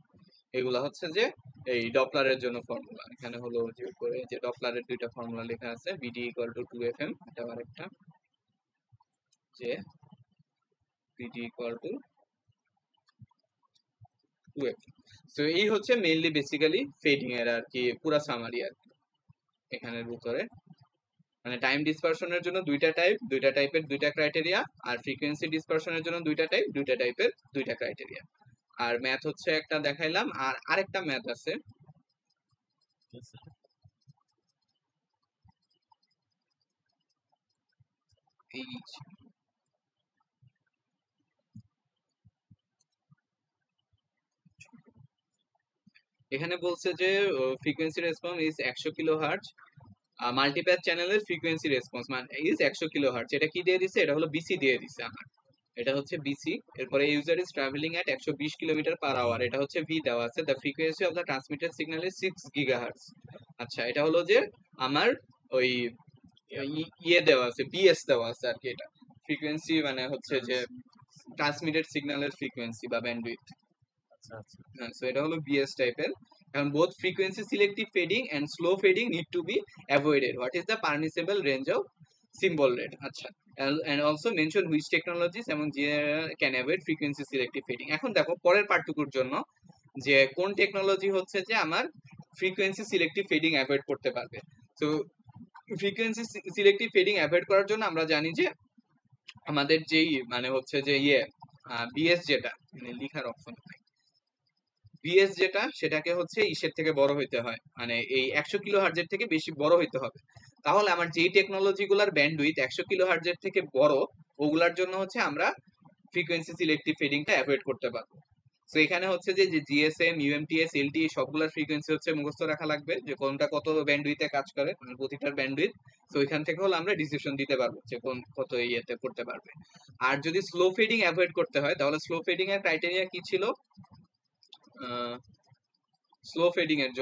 এগুলা হচ্ছে যে এই ডপলারের জন্য ফর্মুলা। এখানে হলো যে করে যে ডপলারের দুইটা ফর্মুলা লেখা আছে, বিডি ইকুয়াল টু 2fm, এটা আরেকটা যে BD equal to 2fm। So এই হচ্ছে মেইনলি বেসিক্যালি ফেডিং এর আর কি পুরা সামারি আর কি এখানের ভিতরে। মানে টাইম ডিসপারশনের জন্য দুইটা টাইপ, দুইটা টাইপের দুইটা ক্রাইটেরিয়া। আর ফ্রিকোয়েন্সি ডিসপারশনের জন্য দুইটা টাইপ, দুইটা টাইপের দুইটা ক্রাইটেরিয়া। আর ম্যাথ হচ্ছে একটা দেখাইলাম, আর আরেকটা ম্যাথ আছে। এই এখানে বলছে যে ফ্রিকোয়েন্সি রেসপন্স ইজ 100 কিলোহার্টজ। মাল্টিপ্যাথ চ্যানেলের ফ্রিকোয়েন্সি রেসপন্স মানে ইজ 100 কিলোহার্টজ। এটা কি দিয়ে দিছে? এটা হলো বিসি দিয়ে দিছে আমার। এটা হচ্ছে বিসি। এরপরে user is travelling at 120 kilometre per hour, এটা হচ্ছে ভি দেওয়া আছে। The frequency of the transmitted signal is 6 gigahertz. আচ্ছা, এটা হলো যে আমার ওই ইয়ে দেওয়া আছে, বিএস দেওয়া আছে আর কি। এটা ফ্রিকোয়েন্সি মানে হচ্ছে যে ট্রান্সমিটেড সিগন্যালের ফ্রিকোয়েন্সি বা ব্যান্ডউইথ। আচ্ছা আচ্ছা। হ্যাঁ, সো এটা হলো বিএস টাইপের। এখন both frequency selective fading and slow fading need to be avoided. What is the permissible range of symbol rate? আচ্ছা, and also mention which technologies এবং যে can avoid frequency selective fading। এখন দেখো পরের পার্টটুকুর জন্য যে কোন টেকনোলজি হচ্ছে যে আমার ফ্রিকোয়েন্সি সিলেক্টিভ ফেডিং অ্যাভয়েড করতে পারবে। তো ফ্রিকোয়েন্সি সিলেক্টিভ ফেডিং অ্যাভয়েড করার জন্য আমরা জানি যে আমাদের যেই মানে হচ্ছে যে বিএস যেটা মানে লিখার অপশন বিএস যেটা সেটাকে হচ্ছে ইসের থেকে বড় হইতে হয়, মানে এই 100 কিলো হার্জের থেকে বেশি বড় হইতে হবে। তাহলে আমার যেই টেকনোলজি গুলার ব্যান্ডউইথ 100 কিলো হার্জের থেকে বড়, ওগুলার জন্য হচ্ছে আমরা ফ্রিকোয়েন্সি সিলেক্টিভ ফেডিংটা অ্যাভয়েড করতে পারবো। তো এখানে হচ্ছে যে জিএসএম, ইউএমটিএস, এলটিই সবগুলোর ফ্রিকোয়েন্সি হচ্ছে মুখস্থ রাখা লাগবে, যে কোনটা কত ব্যান্ডউইথে কাজ করে, মানে প্রতিটার ব্যান্ডউইথ। তো ওইখান থেকে হলো আমরা ডিসিশন দিতে পারবো যে কোন কত ইয়েতে করতে পারবে। আর যদি স্লো ফেডিং অ্যাভয়েড করতে হয়, তাহলে স্লো ফেডিং এর ক্রাইটেরিয়া কি ছিল? স্লো ফেডিং এর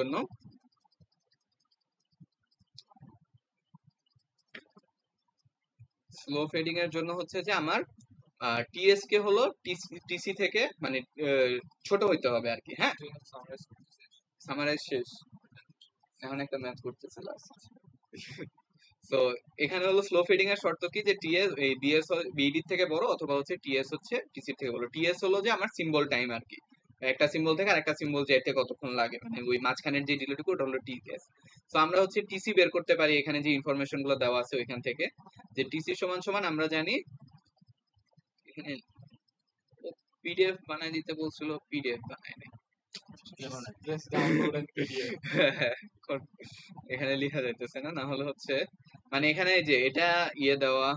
জন্য হচ্ছে যে আমার টিএস কে হলো টিসি থেকে মানে ছোট হইতে হবে আর কি। হ্যাঁ, সামারাইজ শেষ, এখন একটা ম্যাথ করতেছিল। তো এখানে হলো স্লো ফেডিং এর শর্ত কি, যে টিএস এই বিএস বিডি থেকে বড় অথবা হচ্ছে টিএস হচ্ছে টিসি থেকে বড়। টিএস হলো যে আমার সিম্বল টাইম আর কি, একটা সিম্বল থেকে আরেকটা সিম্বল যেতে কতক্ষণ লাগে, মানে ওই মাঝখানের যে ডিলেটুকু ওটা হলো টিএস। তো আমরা হচ্ছে টিসি বের করতে পারি এখানে যে ইনফরমেশন গুলো দেওয়া আছে ওইখান থেকে, যে টিসি সমান সমান আমরা জানি এখানে পিডিএফ বানাই দিতে বলছিল, পিডিএফ বানাই নাই। এখানে লেখা যাইতেছে না, না হলে হচ্ছে মানে এখানে যে এটা দেওয়া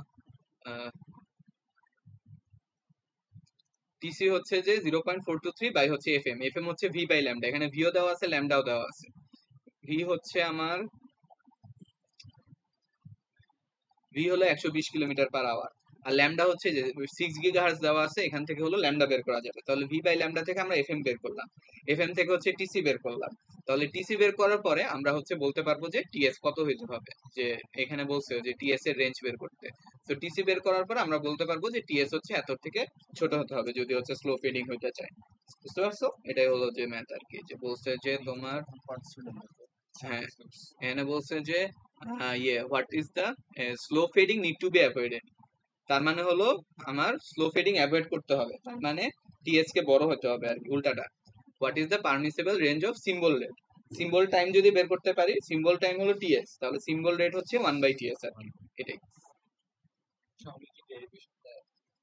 টিসি হচ্ছে যে 0.423 বাই হচ্ছে এফএম। এফএম হচ্ছে ভি বাই ল্যামডা, এখানে ভিও দেওয়া আছে, ল্যামডাও দেওয়া আছে। ভি হচ্ছে আমার ভি হলো 120 কিলোমিটার/আওয়ার, আর ল্যামডা হচ্ছে যে 6 GHz দেওয়া আছে, এখান থেকে হলো ল্যামডা বের করা যাবে। তাহলে ভি বাই ল্যামডা থেকে আমরা এফএম বের করলাম, এফএম থেকে হচ্ছে টিসি বের করলাম। তাহলে টিসি বের করার পরে আমরা হচ্ছে বলতে পারবো যে টিএস কত হইতে হবে, যে এখানে বলছে যে টিএস এর রেঞ্জ বের করতে। তো টিসি বের করার পর আমরা বলতে পারবো যে টিএস হচ্ছে এত থেকে ছোট হতে হবে যদি হচ্ছে স্লো ফিডিং হইতে চায়। বুঝতে পারছো? এটাই হলো যে ম্যাথ আর কি, যে বলছে যে তোমার হ্যাঁ এখানে বলছে যে what is the slow fading need to be avoided. তার মানে হলো আমার স্লো ফেডিং অ্যাভয়েড করতে হবে, তার মানে টিএস কে বড় হতে হবে আর কি, উল্টাটা। What is the permissible range of symbol rate, symbol time যদি বের করতে পারি, সিম্বল টাইম হলো টিএস, তাহলে সিম্বল রেট হচ্ছে 1/ts আর কি, এটাই।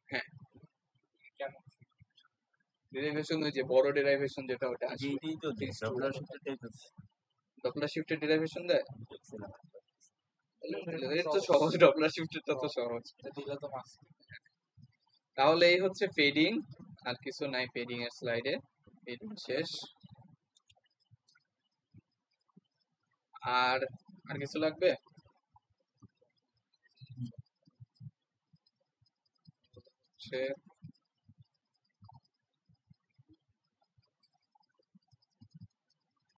হ্যাঁ, ডেরিভেশন ওই যে বড় ডেরিভেশন যেটা ওটা আসবে, এইটাই তো ডবলার শিফটেডটাই তো ডপলার শিফটের ডেরিভেশন দেয়। দেখছিলাম। এর তো সহজ, ডপলার শিফটেরটা তো সহজ। তাহলে এই হচ্ছে ফেডিং, আর কিছু নাই ফেডিং এর স্লাইডে, ফেডিং শেষ। আর আর কিছু লাগবে? সে